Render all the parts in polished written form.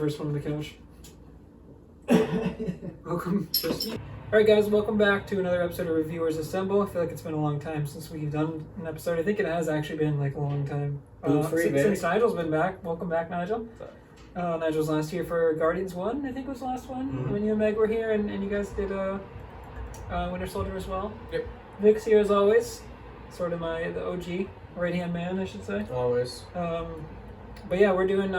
first one on the couch. Welcome. Alright guys, welcome back to another episode of Reviewers Assemble. I feel like it's been a long time since we've done an episode. I think it has actually been like a long time. Since Nigel's been back. Welcome back, Nigel. Nigel's last here for Guardians 1, I think was the last one, when you and Meg were here, and you guys did Winter Soldier as well. Yep. Vic's here as always, sort of the OG, right-hand man, I should say. Always. But yeah, we're doing,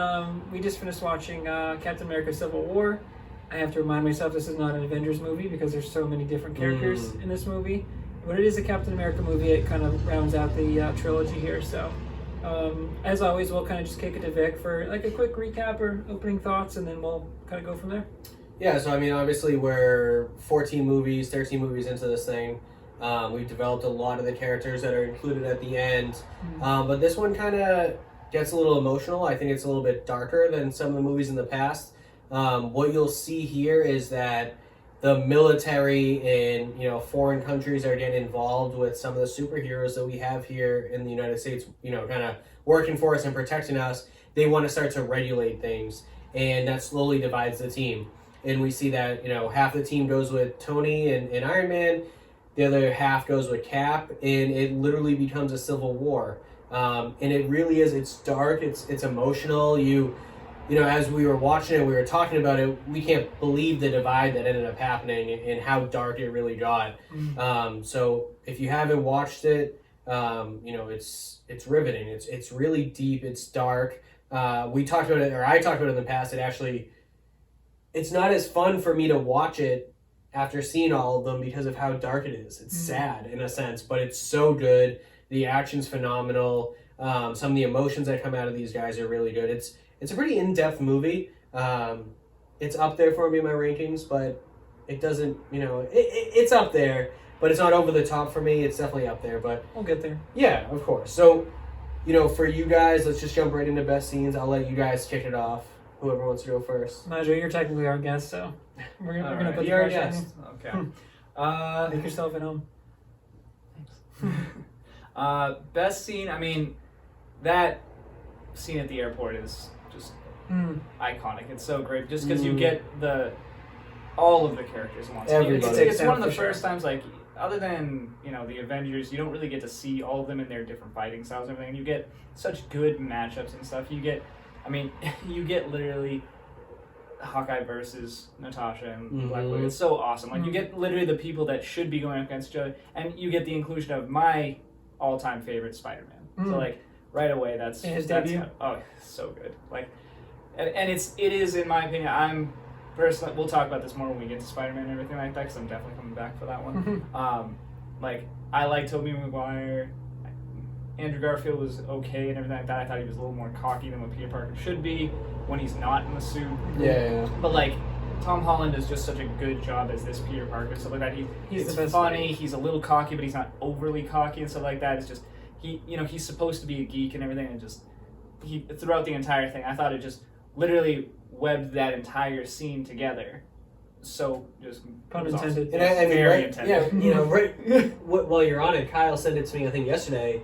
we just finished watching Captain America Civil War. I have to remind myself this is not an Avengers movie because there's so many different characters in this movie. But it is a Captain America movie. It kind of rounds out the trilogy here. So, as always, we'll kind of just kick it to Vic for like a quick recap or opening thoughts, and then we'll kind of go from there. Yeah, so I mean, obviously we're 13 movies into this thing. We've developed a lot of the characters that are included at the end. But this one kind of gets a little emotional. I think it's a little bit darker than some of the movies in the past. What you'll see here is that the military in foreign countries are getting involved with some of the superheroes that we have here in the United States, kind of working for us and protecting us. They want to start to regulate things, and that slowly divides the team. And we see that half the team goes with Tony and Iron Man, the other half goes with Cap, and it literally becomes a civil war. And it really is. It's dark. It's emotional. As we were watching it, we were talking about it, we can't believe the divide that ended up happening and how dark it really got. So if you haven't watched it, it's riveting. It's really deep. It's dark. We talked about it, or I talked about it in the past. It's not as fun for me to watch it after seeing all of them because of how dark it is. It's sad in a sense, but it's so good. The action's phenomenal. Some of the emotions that come out of these guys are really good. It's a pretty in-depth movie. It's up there for me in my rankings, but it doesn't, it's up there, but it's not over the top for me. It's definitely up there, but We'll get there. Yeah, of course. So, for you guys, let's just jump right into best scenes. I'll let you guys kick it off. Whoever wants to go first. Nigel, you're technically our guest, so we're gonna put the pressure on you. Okay. Make yourself at home. Thanks. Best scene, I mean, that scene at the airport is just iconic. It's so great just because you get all of the characters once. It's one of the first times, like, other than the Avengers, you don't really get to see all of them in their different fighting styles and everything. And you get such good matchups and stuff. You get literally Hawkeye versus Natasha and Black Widow. It's so awesome. Like you get literally the people that should be going up against each other, and you get the inclusion of my all-time favorite Spider-Man. So like right away, that's debut. Oh, so good. Like, and it is in my opinion. I'm personally. We'll talk about this more when we get to Spider-Man and everything like that, because I'm definitely coming back for that one. Like I like Tobey Maguire. Andrew Garfield was okay and everything like that. I thought he was a little more cocky than what Peter Parker should be when he's not in the suit. Yeah. But like Tom Holland does just such a good job as this Peter Parker. Stuff like that. He's funny. He's a little cocky, but he's not overly cocky and stuff like that. It's just he's supposed to be a geek and everything, and just throughout the entire thing, I thought it just literally webbed that entire scene together. So just pun intended. Awesome. And I mean, very intended. Yeah, right. While you're on it, Kyle sent it to me, I think yesterday,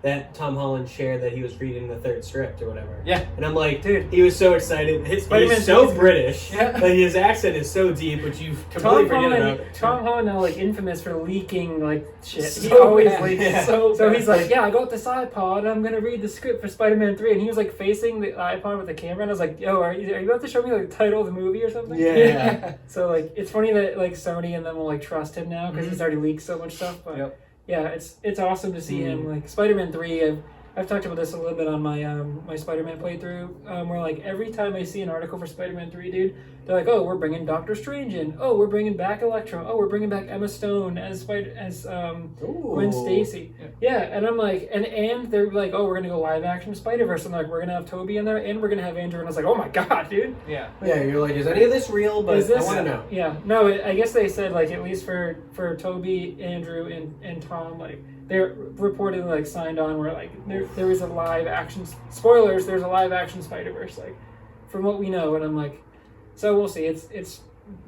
that Tom Holland shared that he was reading the third script or whatever. Yeah. And I'm like, dude, he was so excited. He's so British. Yeah. Like, his accent is so deep, which you completely forget about. Tom Holland now, like, infamous for leaking, like, shit. So he always bad. leaks. So he's like, yeah, I got this iPod, I'm going to read the script for Spider-Man 3. And he was, like, facing the iPod with the camera. And I was like, yo, are you about to show me, like, the title of the movie or something? Yeah. So, like, it's funny that, like, Sony and them will, like, trust him now because he's already leaked so much stuff. But yeah, it's awesome to see him. Like, Spider-Man 3, I've talked about this a little bit on my my Spider-Man playthrough, where like every time I see an article for Spider-Man 3, dude, they're like, oh, we're bringing Doctor Strange in. Oh, we're bringing back Electro. Oh, we're bringing back Emma Stone as Gwen Stacy. Yeah, and I'm like, and they're like, oh, we're gonna go live action Spider-Verse. I'm like, we're gonna have Tobey in there, and we're gonna have Andrew. And I was like, oh my god, dude. Yeah. Yeah, you're like, is any of this real? But I want to know. Yeah, no, I guess they said like at least for Tobey, Andrew, and Tom, like, they're reportedly like signed on where like there is a live action spoilers. There's a live action Spider-Verse, like, from what we know, and I'm like, so we'll see. It's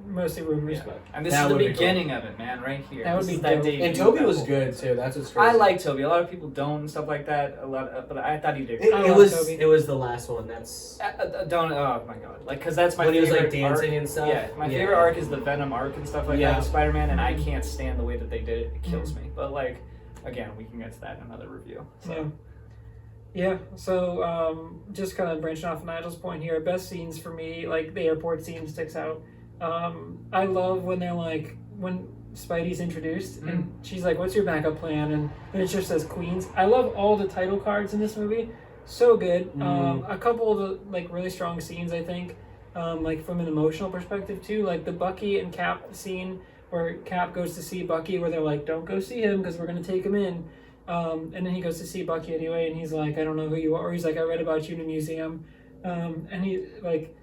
mostly rumors, but and this That is the would be beginning of it, man, right here. That would This be is that dope. debut And Toby of was that good whole too. That's what's crazy. I like Toby. A lot of people don't and stuff like that. But I thought he did. It, I it love was Toby. it was the last one. That's Don't. Oh my god. Like, cause that's my when he was favorite like dancing arc. and stuff. Yeah, my favorite arc is the Venom arc and stuff like Yeah. that with Spider-Man, and I can't stand the way that they did it. It kills me. But like, again, we can get to that in another review. So. Yeah, so just kind of branching off Nigel's point here, best scenes for me, like the airport scene sticks out. I love when they're like, when Spidey's introduced and she's like, what's your backup plan? And then it just says Queens. I love all the title cards in this movie. So good. A couple of the like really strong scenes, I think, like from an emotional perspective too, like the Bucky and Cap scene where Cap goes to see Bucky where they're like, don't go see him because we're going to take him in. And then he goes to see Bucky anyway, and he's like, I don't know who you are. Or he's like, I read about you in a museum. And he, like,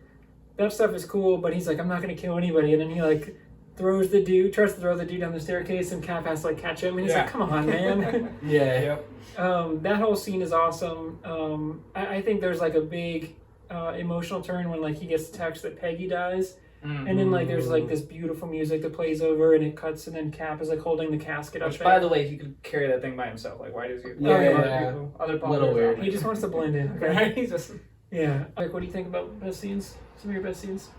that stuff is cool, but he's like, I'm not going to kill anybody. And then he, like, tries to throw the dude down the staircase, and Cap has to, like, catch him. And he's like, come on, man. Yep. That whole scene is awesome. I think there's, like, a big emotional turn when, like, he gets the text that Peggy dies. And then, like, there's, like, this beautiful music that plays over, and it cuts, and then Cap is, like, holding the casket up Which, there. by the way, he could carry that thing by himself. Like, why does he? Other Little weird. He just wants to blend in. Okay? Right? He's just. Yeah. Like, what do you think about best scenes? Some of your best scenes?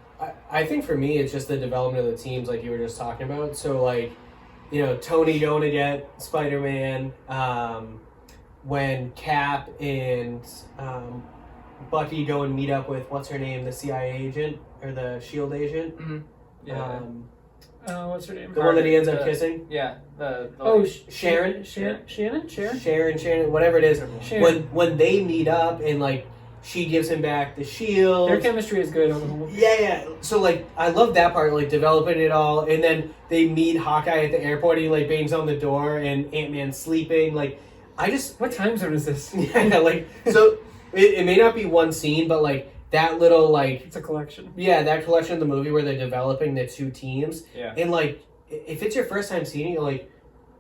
I think for me, it's just the development of the teams, like you were just talking about. So, like, you know, Tony going to get Spider-Man, when Cap and Bucky go and meet up with, what's her name, the CIA agent, or the SHIELD agent? Yeah. What's her name? The one that he ends up kissing? Yeah. Sharon? Shannon? Whatever it is. Sharon. When they meet up and, like, she gives him back the shield. Their chemistry is good on the whole. Yeah. So, like, I love that part, like, developing it all. And then they meet Hawkeye at the airport. And he, like, bangs on the door and Ant-Man's sleeping. Like, I just... What time zone is this? Yeah, like, so it may not be one scene, but, like, that little, like... It's a collection. Yeah, that collection of the movie where they're developing the two teams. Yeah. And, like, if it's your first time seeing it, you're like,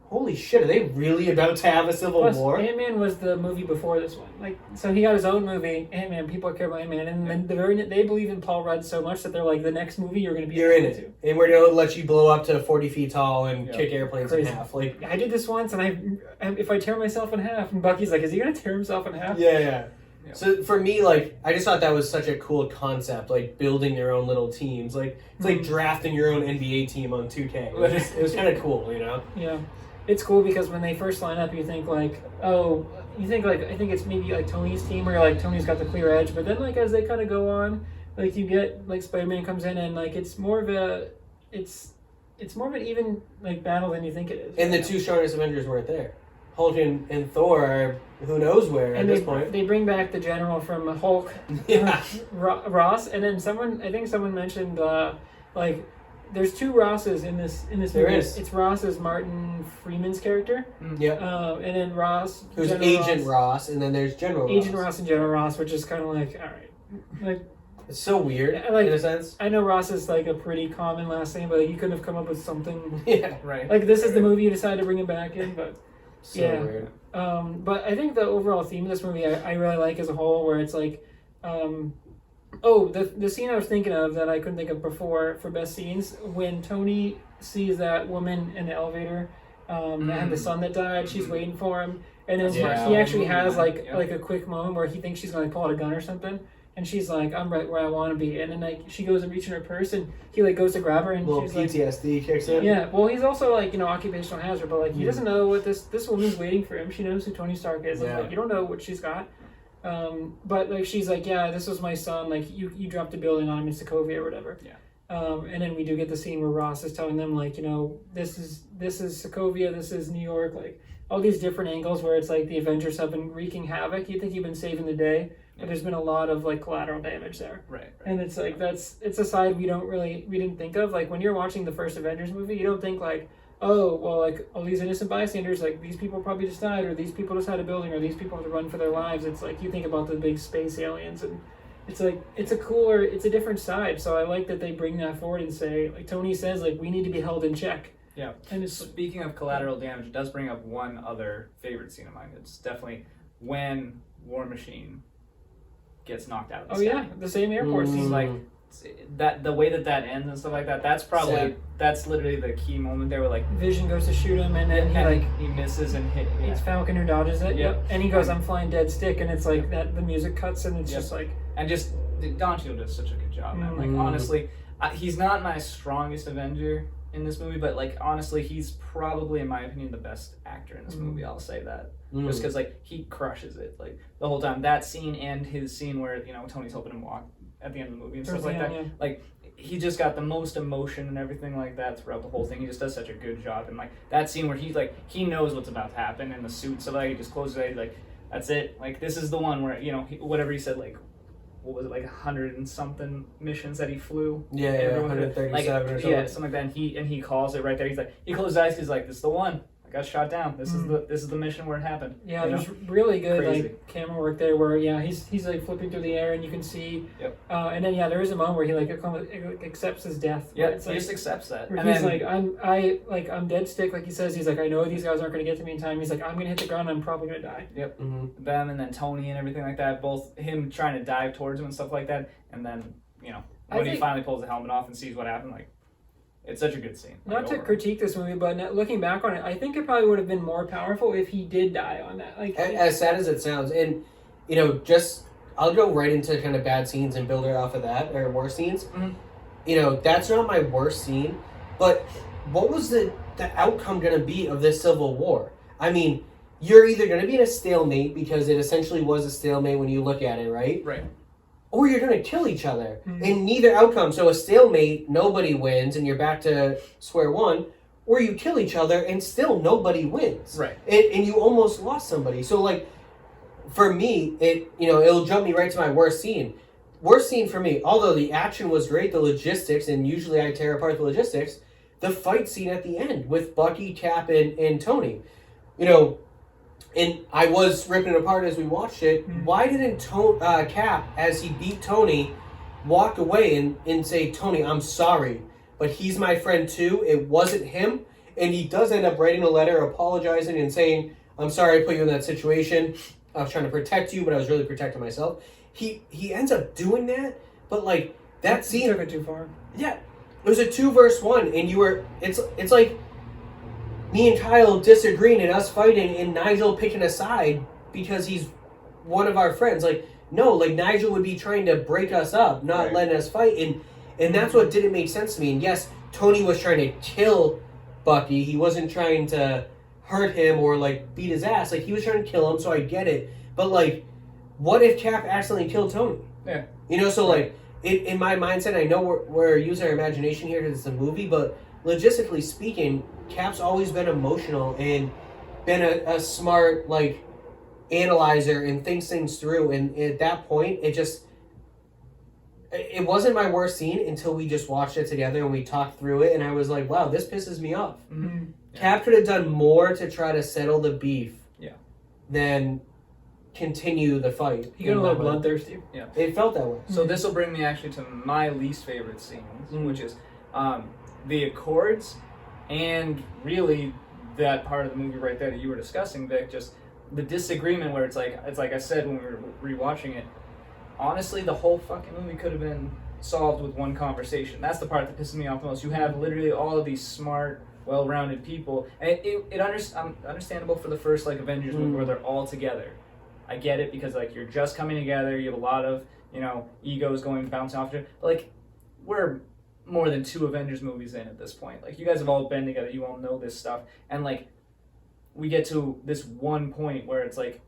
holy shit, are they really about to have a civil war? Ant-Man was the movie before this one. Like, so he got his own movie, Ant-Man. People care about Ant-Man, and then they believe in Paul Rudd so much that they're like, the next movie you're going to be in it, and we're gonna let you blow up to 40 feet tall and kick airplanes in half. Like, I did this once, and if I tear myself in half, and Bucky's like, is he going to tear himself in half? Yeah. So for me, like, I just thought that was such a cool concept, like building your own little teams. Like, it's like drafting your own NBA team on 2K. It was kind of cool, you know? Yeah. It's cool because when they first line up, you think like, I think it's maybe like Tony's team, where like Tony's got the clear edge. But then like as they kind of go on, like you get like Spider-Man comes in and like it's more of an even like battle than you think it is. And the two strongest Avengers weren't there. Hulk and Thor are who knows where at this point. They bring back the general from Hulk, Ross, and then I think someone mentioned like. There's two Rosses in this movie. There is. It's Ross as Martin Freeman's character. Yeah. And then Ross. Who's Agent Ross, and then there's General Ross. Agent Ross and General Ross, which is kind of like, all right, like it's so weird like, in a sense. I know Ross is like a pretty common last name, but like, you couldn't have come up with something. Yeah, right. Like this is the movie you decided to bring him back in, but so weird. But I think the overall theme of this movie I really like as a whole, where it's like, the scene I was thinking of that I couldn't think of before for best scenes, when Tony sees that woman in the elevator that had the son that died, she's waiting for him, and then he actually has like a quick moment where he thinks she's going to pull out a gun or something, and she's like, I'm right where I want to be, and then like she goes and reaches in her purse, and he like goes to grab her, and little she's PTSD like, kicks in. Yeah, well, he's also like, occupational hazard, but like he doesn't know what this woman's waiting for him. She knows who Tony Stark is. Like, you don't know what she's got. But like she's like, yeah, this was my son. Like you dropped a building on him in Sokovia or whatever. Yeah. And then we do get the scene where Ross is telling them like, this is Sokovia, this is New York, like all these different angles where it's like the Avengers have been wreaking havoc. You think you've been saving the day, but there's been a lot of like collateral damage there. Right. And it's like it's a side we didn't think of. Like when you're watching the first Avengers movie, you don't think like, oh, well, like, all these innocent bystanders, like, these people probably just died, or these people just had a building, or these people have to run for their lives. It's like, you think about the big space aliens, and it's like, it's a different side. So I like that they bring that forward and say, like Tony says, like, we need to be held in check. Yeah. And it's, speaking of collateral damage, it does bring up one other favorite scene of mine. It's definitely when War Machine gets knocked out of the sky. The same airport scene. Like, that the way that ends and stuff like that, that's literally the key moment there where like Vision goes to shoot him and then he misses and hit. It's Falcon who dodges it. Yep. And he goes, "I'm flying dead stick," and it's like that. The music cuts and it's just like. And just Don Cheadle does such a good job, man. Like honestly, he's not my strongest Avenger in this movie, but like honestly, he's probably, in my opinion, the best actor in this movie. I'll say that just because like he crushes it like the whole time. That scene and his scene where Tony's helping him walk at the end of the movie and stuff like that. Yeah. Like he just got the most emotion and everything like that throughout the whole thing. He just does such a good job. And like that scene where he knows what's about to happen in the suit, so like he just closes it. Like that's it. Like this is the one where whatever he said, like. What was it, like 100 and something missions that he flew? Yeah, 137 or something. Yeah, something like that. And he calls it right there. He's like, he closed his eyes. He's like, "This is the one. I got shot down. This is the mission where it happened." Yeah, there's really good like camera work there where he's like flipping through the air and you can see. Yep. And then there is a moment where he like accepts his death. Yeah, he just accepts that. And he's like, I'm dead stick. Like he says, he's like, I know these guys aren't going to get to me in time. He's like, I'm going to hit the ground. I'm probably going to die. Yep. Them and then Tony and everything like that. Both him trying to dive towards him and stuff like that. And then when he finally pulls the helmet off and sees what happened, like. It's such a good scene. Not to critique this movie, but looking back on it, I think it probably would have been more powerful if he did die on that. Like, as sad as it sounds, and I'll go right into kind of bad scenes and build it off of that, or worse scenes. That's not my worst scene, but what was the outcome going to be of this civil war? I mean, you're either going to be in a stalemate because it essentially was a stalemate when you look at it, right? Right. Or you're going to kill each other. And neither outcome. So a stalemate, nobody wins, and you're back to square one. Or you kill each other, and still nobody wins. Right. And you almost lost somebody. So, like, for me, it'll jump me right to my worst scene. Worst scene for me, although the action was great, the logistics, and usually I tear apart the logistics, the fight scene at the end with Bucky, Cap, and Tony. And I was ripping it apart as we watched it. Why didn't Cap, as he beat Tony, walk away and say, "Tony, I'm sorry, but he's my friend too. It wasn't him." And he does end up writing a letter apologizing and saying, "I'm sorry I put you in that situation. I was trying to protect you, but I was really protecting myself." He ends up doing that, but like that scene took it too far. Yeah, it was a 2-versus-1, and it's like me and Kyle disagreeing and us fighting and Nigel picking a side because he's one of our friends. Like, no, like Nigel would be trying to break us up, not letting us fight. And that's what didn't make sense to me. And yes, Tony was trying to kill Bucky. He wasn't trying to hurt him or like beat his ass. Like, he was trying to kill him, so I get it. But like, what if Cap accidentally killed Tony? Yeah. So like, in my mindset, I know we're using our imagination here because it's a movie, but logistically speaking, Cap's always been emotional and been a smart, like, analyzer and thinks things through. And at that point, it wasn't my worst scene until we just watched it together and we talked through it. And I was like, wow, this pisses me off. Yeah. Cap could have done more to try to settle the beef than continue the fight. He got a little bloodthirsty. Yeah. It felt that way. So this will bring me actually to my least favorite scenes, which is the Accords, and really that part of the movie right there that you were discussing, Vic, just the disagreement where it's like I said when we were rewatching it, honestly the whole fucking movie could have been solved with one conversation. That's the part that pisses me off the most. You have literally all of these smart, well-rounded people, and understandable for the first like Avengers movie where they're all together. I get it because like you're just coming together, you have a lot of egos going bouncing off each other, but like we're more than 2 Avengers movies in at this point. Like, you guys have all been together, you all know this stuff, and like we get to this one point where it's like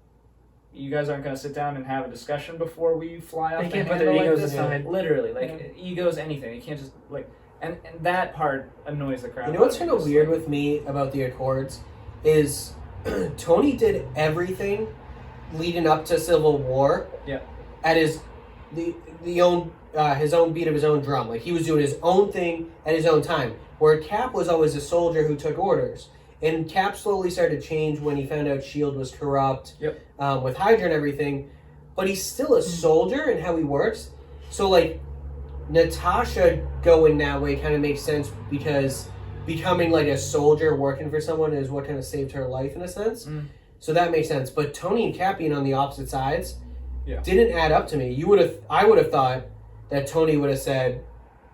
you guys aren't going to sit down and have a discussion before we fly off. They can't put their egos aside. Literally, like egos, anything. You can't just like, and that part annoys the crowd. You know what's kind of weird with me about the Accords is Tony did everything leading up to Civil War. Yeah. At his own beat of his own drum. Like, he was doing his own thing at his own time. Where Cap was always a soldier who took orders. And Cap slowly started to change when he found out S.H.I.E.L.D. was corrupt. Yep. With Hydra and everything. But he's still a soldier in how he works. So, like, Natasha going that way kind of makes sense because becoming, like, a soldier working for someone is what kind of saved her life in a sense. So that makes sense. But Tony and Cap being on the opposite sides didn't add up to me. I would have thought that Tony would have said,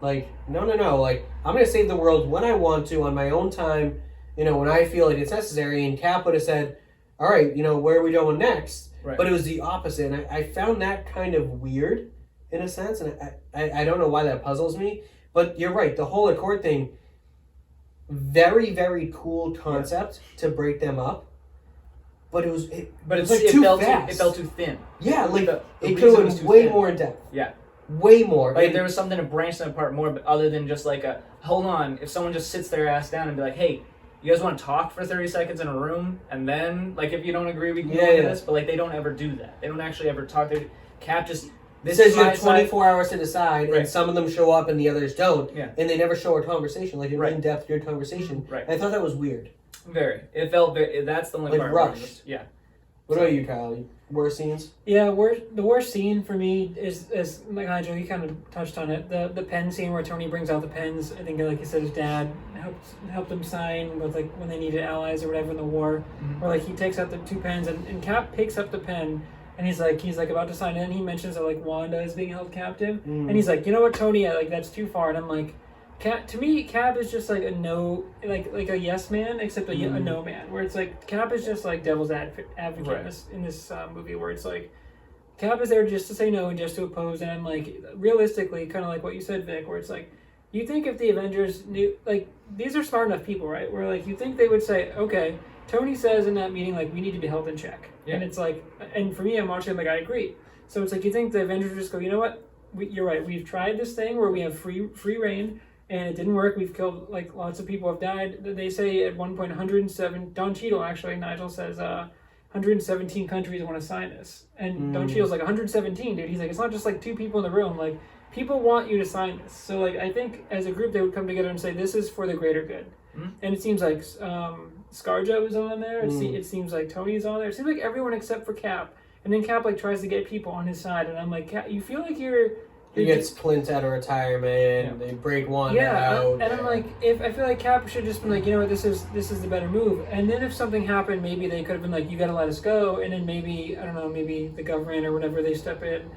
like, no, like, I'm going to save the world when I want to, on my own time, when I feel like it's necessary. And Cap would have said, all right, where are we going next? Right. But it was the opposite. And I found that kind of weird, in a sense. And I don't know why that puzzles me. But you're right. The whole Accord thing, very, very cool concept to break them up. But it was too fast. It felt too thin. Yeah, like, the it could have been way more in depth. Yeah. Way more. Like, there was something to branch them apart more, but other than just like hold on, if someone just sits their ass down and be like, hey, you guys want to talk for 30 seconds in a room, and then, like, if you don't agree, we can go into this, but, like, they don't ever do that. They don't actually ever talk. Cap just... This says you have 24 hours to decide, right. And some of them show up and the others don't, yeah. And they never show a conversation, like an right. in-depth, good conversation. Right. And I thought that was weird. Very. It felt very... That's the only like part. Rushed. Yeah. What about you, Kyle? Worst scenes? Yeah, the worst scene for me is like Nigel, you kind of touched on it. The pen scene where Tony brings out the pens. I think, like you said, his dad helped him sign with, like, when they needed allies or whatever in the war. Mm-hmm. Or, like, he takes out the 2 pens and Cap picks up the pen and he's like about to sign it, and he mentions that, like, Wanda is being held captive, and he's like, you know what, Tony, like, that's too far. And I'm like, to me, Cap is just like a no, like a yes man, except a no man. Where it's like Cap is just like devil's advocate right. in this movie, where it's like Cap is there just to say no and just to oppose. And I'm like, realistically, kind of like what you said, Vic, where it's like, you think if the Avengers knew, like, these are smart enough people, right? Where, like, you think they would say, okay, Tony says in that meeting, like, we need to be held in check. Yeah. And it's like, and for me, I'm watching, like, I agree. So it's like, you think the Avengers just go, you know what? You're right. We've tried this thing where we have free reign, and it didn't work. We've killed, like, lots of people have died. They say at one point 107, Don Cheadle, actually, Nigel says 117 countries want to sign this. And Don Cheadle's like, 117, dude. He's like, it's not just, like, 2 people in the room. Like, people want you to sign this. So, like, I think as a group, they would come together and say, this is for the greater good. And it seems like ScarJo is on there. It seems like Tony's on there. It seems like everyone except for Cap. And then Cap, like, tries to get people on his side. And I'm like, Cap, you feel like he gets Clint out of retirement. Yeah. They break one out. And I'm like, I feel like Cap should just been like, you know what, this is the better move. And then if something happened, maybe they could have been like, you got to let us go. And then maybe, I don't know, maybe the government or whatever, they step in.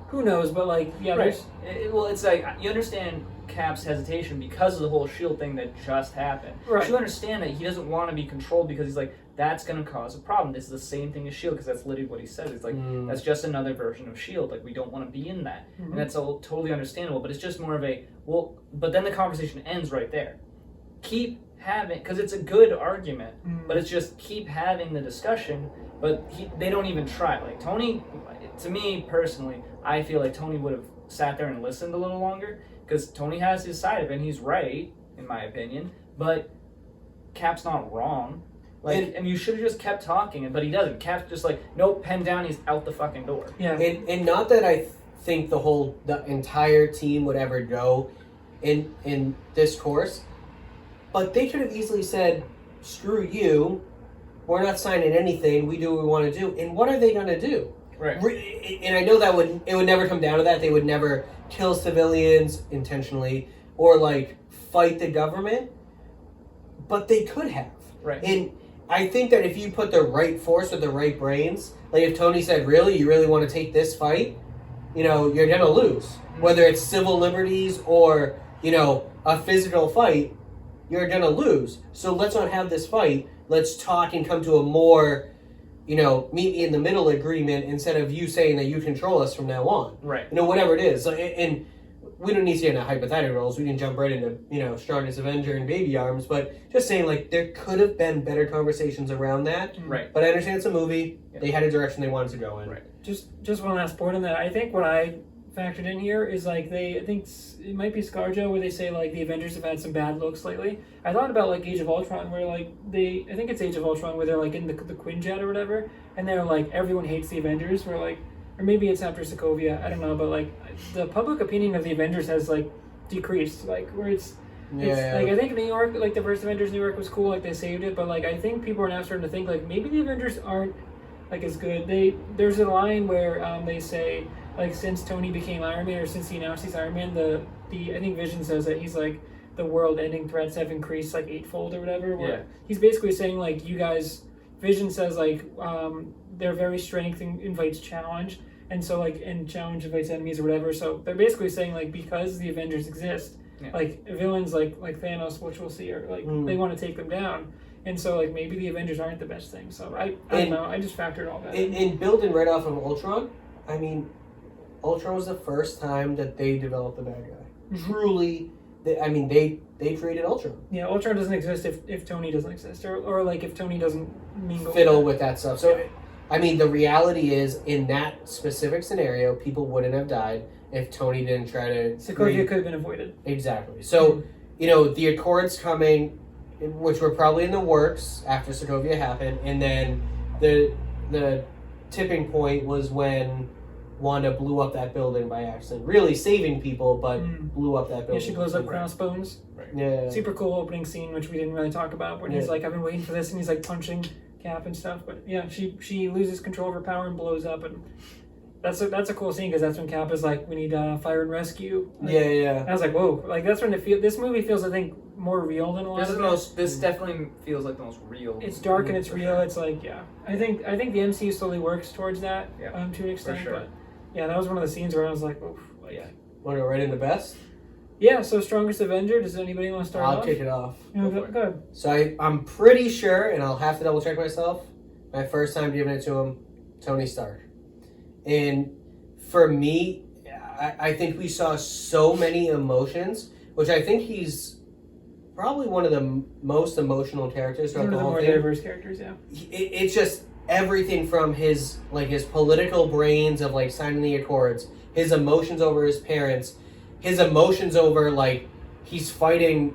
Who knows? But, like, yeah, right. Well, it's like, you understand Cap's hesitation because of the whole S.H.I.E.L.D. thing that just happened. Right. You understand that he doesn't want to be controlled because he's like, that's going to cause a problem. This is the same thing as S.H.I.E.L.D. because that's literally what he says. It's like, that's just another version of S.H.I.E.L.D. Like, we don't want to be in that. And that's all totally understandable, but it's just more of a, well, but then the conversation ends right there. Keep having, because it's a good argument, but it's just keep having the discussion, but they don't even try. Like, Tony, to me personally, I feel like Tony would have sat there and listened a little longer, because Tony has his side of it, and he's right, in my opinion, but Cap's not wrong. Like, and you should have just kept talking, but he doesn't. Cap's just like, nope, pen down, he's out the fucking door. Yeah. And not that I think the entire team would ever go in this course, but they could have easily said, screw you, we're not signing anything, we do what we want to do. And what are they going to do? Right. And I know that it would never come down to that. They would never kill civilians intentionally or, like, fight the government, but they could have. Right. And I think that if you put the right force with the right brains, like if Tony said, really, you really want to take this fight, you're going to lose. Whether it's civil liberties or, a physical fight, you're going to lose. So let's not have this fight. Let's talk and come to a more, meet me in the middle agreement instead of you saying that you control us from now on. Right. Whatever it is. So, and we don't need to get into hypotheticals. We can jump right into, strongest Avenger and baby arms. But just saying, like, there could have been better conversations around that. Right. But I understand it's a movie. Yeah. They had a direction they wanted to go in. Right. Just one last point on that. I think what I factored in here is, like, I think it might be ScarJo where they say, like, the Avengers have had some bad looks lately. I thought about, like, Age of Ultron where, like, I think it's Age of Ultron where they're, like, in the Quinjet or whatever, and they're, like, everyone hates the Avengers, where, like, or maybe it's after Sokovia, I don't know, but, like, the public opinion of the Avengers has, like, decreased, like, where it's like, I think New York, like, the first Avengers New York was cool, like, they saved it, but, like, I think people are now starting to think, like, maybe the Avengers aren't, like, as good. There's a line where they say, like, since Tony became Iron Man, or since he announced he's Iron Man, I think Vision says that he's like, the world-ending threats have increased, like, 8-fold or whatever. Where he's basically saying, like, you guys, Vision says, like, their very strength invites challenge. and so like and challenge invites enemies or whatever. So they're basically saying like because the Avengers exist, like villains like Thanos, which we'll see, are like they want to take them down. And so, like, maybe the Avengers aren't the best thing. So, I don't know. I just factored all that in. And building right off of Ultron, I mean, Ultron was the first time that they developed the bad guy. Mm-hmm. Truly, they created Ultron. Yeah, Ultron doesn't exist if Tony doesn't exist. Or like, if Tony doesn't fiddle with that stuff. So, I mean, the reality is, in that specific scenario, people wouldn't have died if Tony didn't try to... Sokovia could have been avoided. Exactly. So, the Accords coming... which were probably in the works after Sokovia happened, and then the tipping point was when Wanda blew up that building by accident, really saving people, but blew up that building. Yeah, she blows up Crossbones. Right. Yeah. Super cool opening scene, which we didn't really talk about, when he's like, I've been waiting for this, and he's like punching Cap and stuff. But yeah, she loses control of her power and blows up, and that's a cool scene because that's when Cap is like, we need fire and rescue. Like, yeah. I was like, whoa! Like that's when this movie feels, I think, more real than a lot of This definitely feels like the most real. It's dark and it's real. Sure. It's like I think the MCU slowly works towards that to an extent. Sure. But yeah, that was one of the scenes where I was like, oof. Like, Want to go right into best? Yeah. So strongest Avenger. Does anybody want to start? I'll kick it off. Go ahead. So I'm pretty sure, and I'll have to double check myself. My first time giving it to him, Tony Stark. And for me, I think we saw so many emotions, which I think he's probably one of the most emotional characters throughout the whole thing. One of the more diverse characters, yeah. It's just everything from his political brains of like signing the Accords, his emotions over his parents, his emotions over like he's fighting,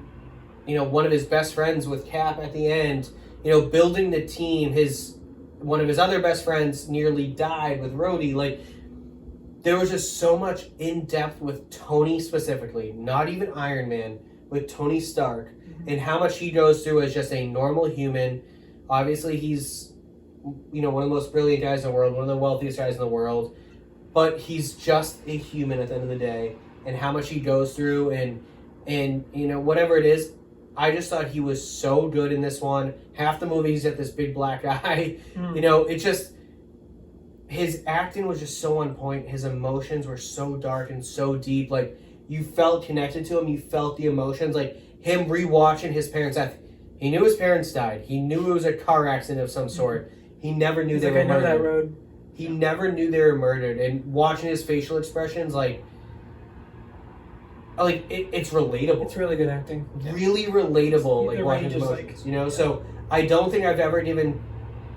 one of his best friends with Cap at the end, building the team. One of his other best friends nearly died with Rhodey. Like, there was just so much in depth with Tony specifically, not even Iron Man, with Tony Stark, and how much he goes through as just a normal human. Obviously, he's, one of the most brilliant guys in the world, one of the wealthiest guys in the world, but he's just a human at the end of the day, and how much he goes through, and whatever it is. I just thought he was so good in this one. Half the movie he's at this big black guy. It just... His acting was just so on point. His emotions were so dark and so deep. Like, you felt connected to him. You felt the emotions. Like, him rewatching his parents' death. He knew his parents died. He knew it was a car accident of some sort. He never knew they were murdered. I know that road. He never knew they were murdered. And watching his facial expressions, it's relatable. It's really good acting. Really relatable, like watching his emotions, So I don't think I've ever given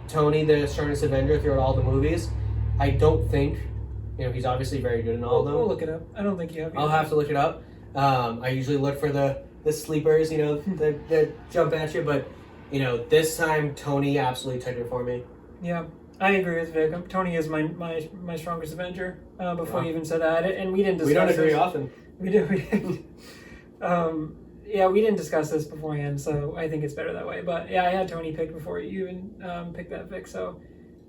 Tony the strongest Avenger throughout all the movies. I don't think, he's obviously very good in all of them. We'll look it up. I don't think you have. I'll have to look it up. I usually look for the sleepers, that jump at you, but this time Tony absolutely took it for me. Yeah. I agree with Vic. Tony is my strongest Avenger. Before you even said that, and we didn't discuss. We don't agree often. We do. We didn't discuss this beforehand, so I think it's better that way. But yeah, I had Tony picked before you even picked that, Vic. So,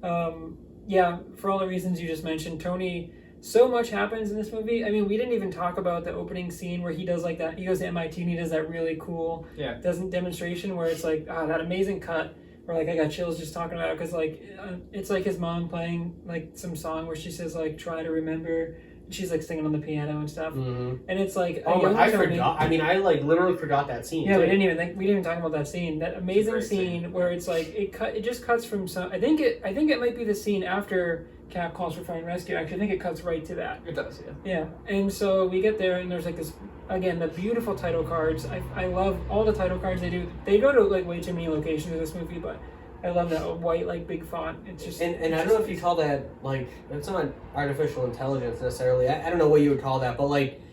for all the reasons you just mentioned, Tony. So much happens in this movie. I mean, we didn't even talk about the opening scene where he does like that. He goes to MIT and he does that really cool demonstration where it's like that amazing cut. Or like I got chills just talking about it because it's like his mom playing like some song where she says like try to remember, and she's like singing on the piano and stuff, and it's like I forgot. I mean, I like literally forgot that scene. Yeah, we didn't even talk about that scene. That amazing scene where it's like it just cuts from some. I think it might be the scene after Cap calls for fire and rescue. Actually, I think it cuts right to that. It does, yeah. And so we get there and there's like this. Again, the beautiful title cards. I love all the title cards they do. They go to like way too many locations in this movie, but I love that white like big font. It's just and I don't know if you call that like it's not artificial intelligence necessarily. I don't know what you would call that, but like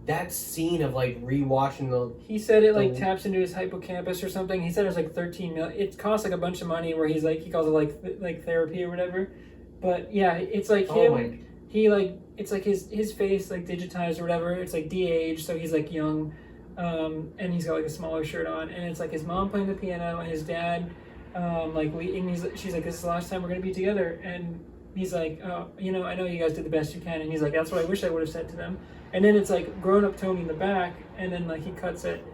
that scene of like rewatching the. He said it like taps into his hippocampus or something. He said it was like 13 million. It costs like a bunch of money. Where he's like he calls it like therapy or whatever. But yeah, it's like him. He like it's like his face like digitized or whatever. It's like de-aged, so he's like young, and he's got like a smaller shirt on, and it's like his mom playing the piano and his dad, she's like, this is the last time we're gonna be together, and he's like, oh, I know you guys did the best you can, and he's like, that's what I wish I would have said to them, and then it's like grown up Tony in the back, and then like he cuts it,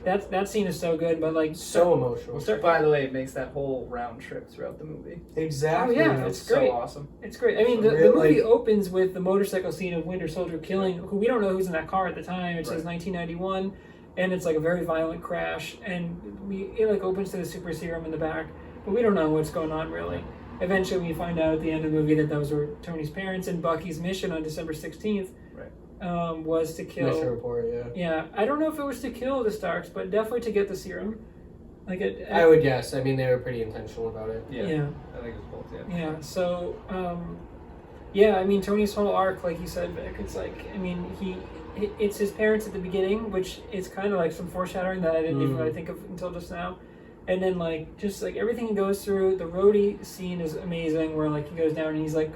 that scene is so good, but like so emotional. By the way, it makes that whole round trip throughout the movie. Exactly. Oh yeah, it's great. So awesome. It's great. I mean, the movie opens with the motorcycle scene of Winter Soldier killing, who we don't know who's in that car at the time. It says 1991, and it's like a very violent crash, and it like opens to the super serum in the back, but we don't know what's going on really. Eventually, we find out at the end of the movie that those were Tony's parents, and Bucky's mission on December 16th was to kill. Mission report, yeah. Yeah, I don't know if it was to kill the Starks, but definitely to get the serum. Like I would guess. I mean, they were pretty intentional about it. Yeah. I think it was both. Yeah. Yeah. So, yeah. I mean, Tony's whole arc, like you said, Vic, it's like, I mean, it's his parents at the beginning, which is kind of like some foreshadowing that I didn't even really think of until just now. And then like just like everything he goes through, the roadie scene is amazing, where like he goes down and he's like,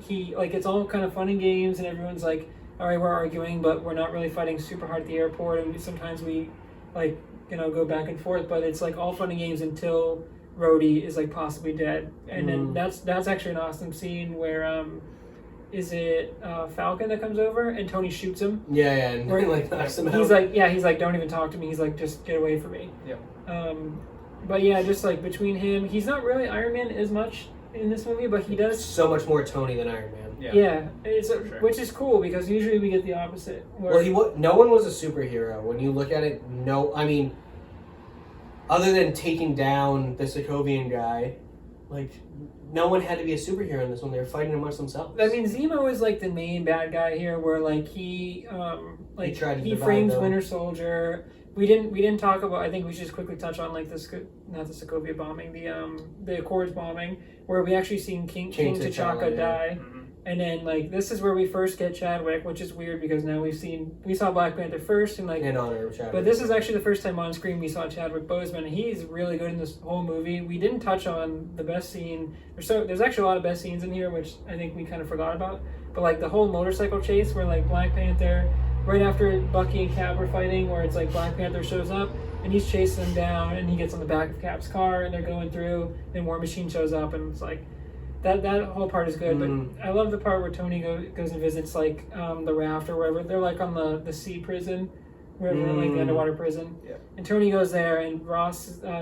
it's all kind of fun and games, and everyone's like, all right, we're arguing, but we're not really fighting super hard at the airport, and sometimes we like, go back and forth, but it's like all fun and games until Rhodey is like possibly dead. And then that's actually an awesome scene where is it Falcon that comes over and Tony shoots him? Yeah, and where, like knocks him out. He's like, don't even talk to me. He's like, just get away from me. Yep. But yeah, just like between him, he's not really Iron Man as much in this movie, but he does so much more Tony than Iron Man. Yeah, which is cool because usually we get the opposite. Well, no one was a superhero when you look at it. No, I mean, other than taking down the Sokovian guy, like no one had to be a superhero in this one. They were fighting amongst themselves. I mean, Zemo is like the main bad guy here, where like he frames Winter Soldier. We didn't talk about. I think we should just quickly touch on like not the Sokovia bombing, the Accords bombing, where we actually seen King T'Chaka die. Mm-hmm. And then like this is where we first get Chadwick, which is weird because now we saw Black Panther first and like in honor of Chadwick. But this is actually the first time on screen we saw Chadwick Boseman, and he's really good in this whole movie. We didn't touch on the best scene. There's actually a lot of best scenes in here, which I think we kind of forgot about. But like the whole motorcycle chase where like Black Panther, right after Bucky and Cap are fighting, where it's like Black Panther shows up and he's chasing them down and he gets on the back of Cap's car and they're going through, and War Machine shows up and it's like that whole part is good. But I love the part where Tony goes and visits like the raft or wherever they're like on the sea prison, wherever like the underwater prison. Yeah. And Tony goes there and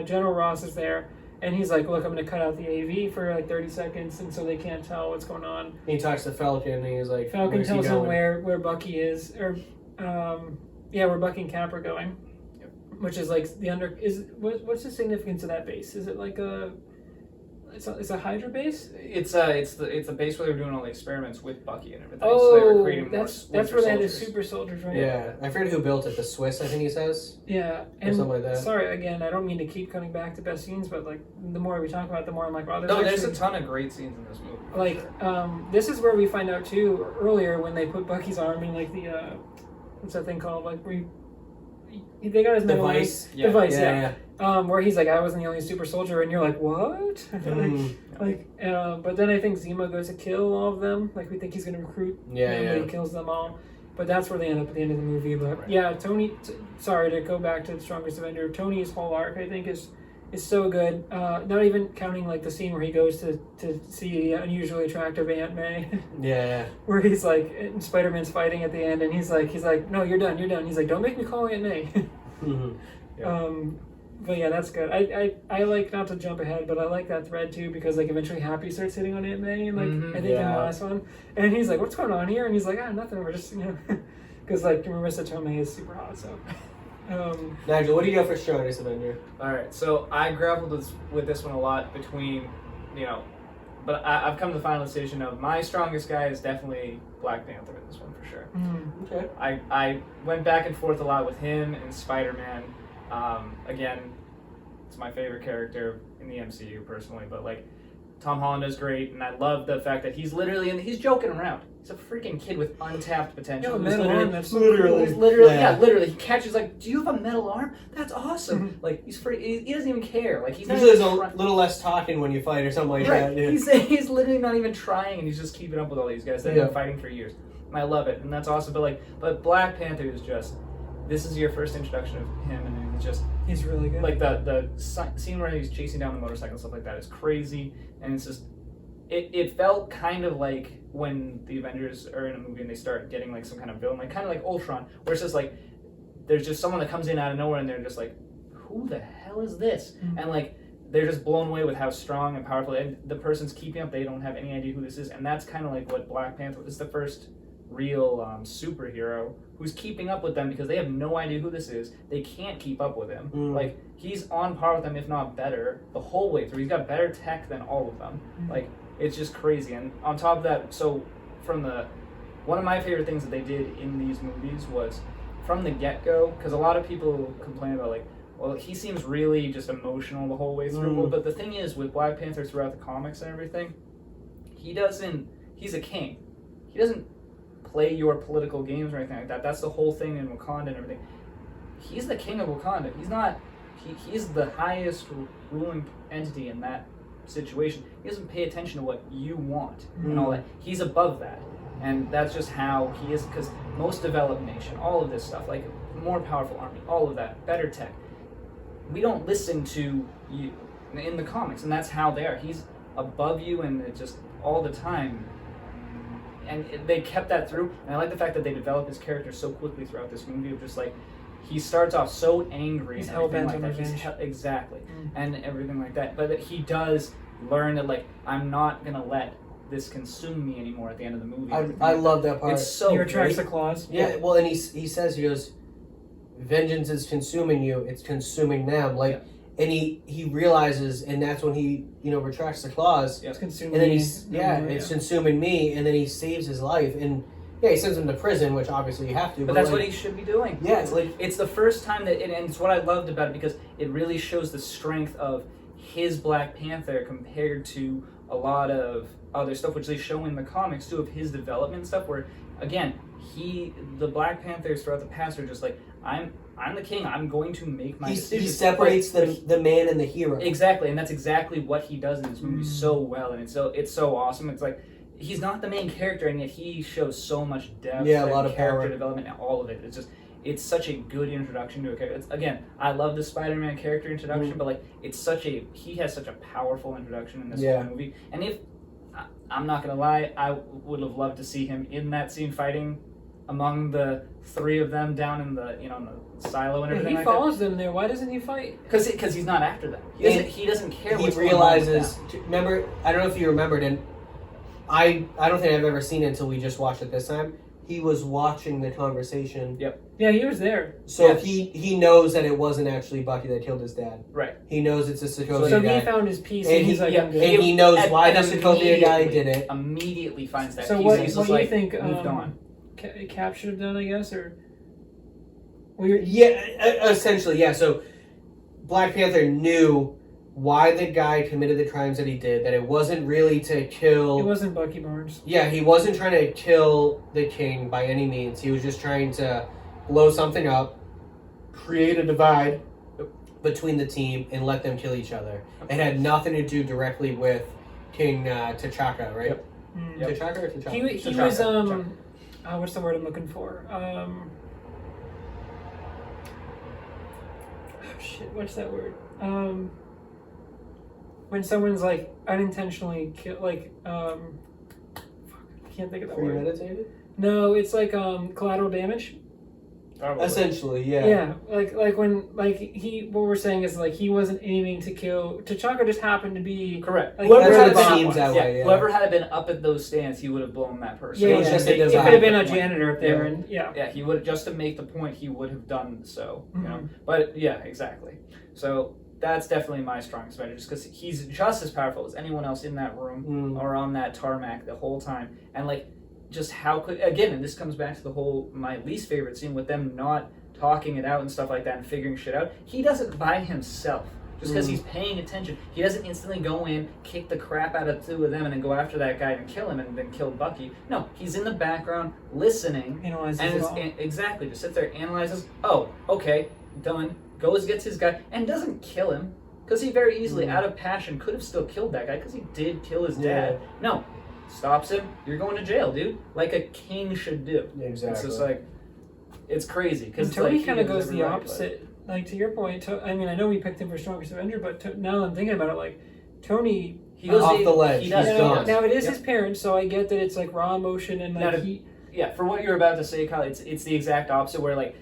General Ross is there. And he's like, look, I'm going to cut out the AV for like 30 seconds, and so they can't tell what's going on. He talks to Falcon, and he's like, Falcon tells him where Bucky is, or where Bucky and Cap are going, which is like what's the significance of that base? Is it like it's a Hydra base? It's a base where they were doing all the experiments with Bucky and everything. Oh, so they were creating that's where they had the super soldiers, right? Yeah, I forget who built it. The Swiss, I think he says. Yeah, or something like that. Sorry, again, I don't mean to keep coming back to best scenes, but like the more we talk about it, the more I'm like, wow, there's a ton of great scenes in this movie. Like, this is where we find out too earlier when they put Bucky's arm in like the what's that thing called? Like they got his device. Yeah. Where he's like, I wasn't the only super soldier, and you're like, what? But then I think Zemo goes to kill all of them. Like we think he's going to recruit them, but he kills them all. But that's where they end up at the end of the movie. But yeah, Tony. Sorry to go back to the Strongest Avenger. Tony's whole arc, I think, is so good. Not even counting like the scene where he goes to see the unusually attractive Aunt May. Yeah. Where he's like, Spider-Man's fighting at the end, and he's like, no, you're done. He's like, don't make me call Aunt May. But yeah, that's good. I like, not to jump ahead, but I like that thread too, because like eventually Happy starts hitting on Aunt May, and like I think in the last one, and he's like, what's going on here? And he's like, nothing. We're just because like Marissa Tomei is super hot, so. Nigel, what do you got for Strongest Avenger? All right, so I grappled with this one a lot between, but I've come to the final decision of my strongest guy is definitely Black Panther in this one for sure. Okay. I went back and forth a lot with him and Spider-Man. Again, it's my favorite character in the MCU personally, but like Tom Holland is great, and I love the fact that he's joking around. He's a freaking kid with untapped potential. Literally, he catches like, do you have a metal arm? That's awesome. Like he doesn't even care. Like he's usually there's a little less talking when you fight or something like that. Yeah. He's literally not even trying, and he's just keeping up with all these guys that have been fighting for years. And I love it, and that's awesome. But Black Panther is just, this is your first introduction of him, and he's really good. Like the scene where he's chasing down the motorcycle and stuff like that is crazy, and it's just it felt kind of like when the Avengers are in a movie and they start getting like some kind of villain, like kind of like Ultron, where it's just like there's just someone that comes in out of nowhere and they're just like, who the hell is this? And like they're just blown away with how strong and powerful, and the person's keeping up, they don't have any idea who this is. And that's kind of like what Black Panther is, the first real superhero who's keeping up with them, because they have no idea who this is. They can't keep up with him. Like, he's on par with them, if not better, the whole way through. He's got better tech than all of them. Like, it's just crazy. And on top of that, so from one of my favorite things that they did in these movies was from the get-go, because a lot of people complain about, like, well, he seems really just emotional the whole way through. But the thing is, with Black Panther throughout the comics and everything, he's a king. He doesn't play your political games or anything like that. That's the whole thing in Wakanda and everything. He's the king of Wakanda. He's the highest ruling entity in that situation. He doesn't pay attention to what you want and all that. He's above that. And that's just how he is, because most developed nation, all of this stuff, like more powerful army, all of that, better tech, we don't listen to you in the comics, and that's how they are. He's above you, and it just all the time. And they kept that through, and I like the fact that they developed his character so quickly throughout this movie, of just like, he starts off so angry and everything like that. Exactly. And everything like that. But that he does learn that, like, I'm not going to let this consume me anymore at the end of the movie. I love that part. It's so he retracts the claws. Yeah, well, and he says, he goes, vengeance is consuming you, it's consuming them. Like, and he realizes, and that's when he, retracts the claws. It's consuming and then me. It's consuming me, and then he saves his life. And he sends him to prison, which obviously you have to. But that's what he should be doing. Yeah, it's like, it's the first time that, and it's what I loved about it, because it really shows the strength of his Black Panther compared to a lot of other stuff, which they show in the comics too, of his development stuff, where again, the Black Panthers throughout the past are just like, I'm the king, I'm going to make my decisions. He separates the man and the hero. Exactly, and that's exactly what he does in this movie so well, and it's so awesome. It's like, he's not the main character, and yet he shows so much depth, a lot of character power development, and all of it. It's such a good introduction to a character. Again, I love the Spider-Man character introduction, but like, he has such a powerful introduction in this movie. And if I'm not gonna lie, I would have loved to see him in that scene fighting among the three of them down in the in the silo and everything. He follows them there. Why doesn't he fight? Because he's not after them. He doesn't care. He realizes. Remember, I don't know if you remembered, and I don't think I've ever seen it until we just watched it this time. He was watching the conversation. Yep. Yeah, he was there. So he knows that it wasn't actually Bucky that killed his dad. Right. He knows it's a Sokovia So guy. he found his piece, and he's like, and he knows why the Sokovia guy did it. Immediately finds that. So piece. what do you think? Moved on. Cap should have done, I guess, or. Essentially, yeah. So Black Panther knew why the guy committed the crimes that he did, that it wasn't really to kill... It wasn't Bucky Barnes. Yeah, he wasn't trying to kill the king by any means. He was just trying to blow something up, create a divide between the team, and let them kill each other. It had nothing to do directly with King T'Chaka, right? Yep. T'Chaka or T'Chaka? He was, what's the word I'm looking for? What's that word? When someone's like unintentionally kill, like I can't think of that word. Premeditated? No, it's like collateral damage. Essentially, yeah. Yeah, like when what we're saying is like he wasn't aiming to kill. T'Chaka just happened to be correct. Like, whoever had been whoever had been up at those stands, he would have blown that person. Yeah, it was just it could have been a janitor up there, and yeah, he would, just to make the point, he would have done so. You know, but yeah, exactly. So that's definitely my strongest fighter, just because he's just as powerful as anyone else in that room or on that tarmac the whole time, and like. Just how quick, again, and this comes back to the whole, my least favorite scene with them not talking it out and stuff like that and figuring shit out. He does it by himself, just because he's paying attention. He doesn't instantly go in, kick the crap out of two of them, and then go after that guy and kill him and then kill Bucky. No, he's in the background listening. Exactly, just sits there, analyzes, oh, okay, done, goes, gets his guy, and doesn't kill him, because he very easily, out of passion, could have still killed that guy, because he did kill his dad. No. Stops him, you're going to jail, dude. Like a king should do. Exactly. It's just like, it's crazy. Because Tony kind of goes the opposite. Like, to your point, I mean, I know we picked him for Strongest Avenger, but now that I'm thinking about it, like, Tony... He goes off the ledge. He does. Now, it is his parents, so I get that it's, like, raw emotion and, like, for what you're about to say, Kyle, it's the exact opposite, where, like,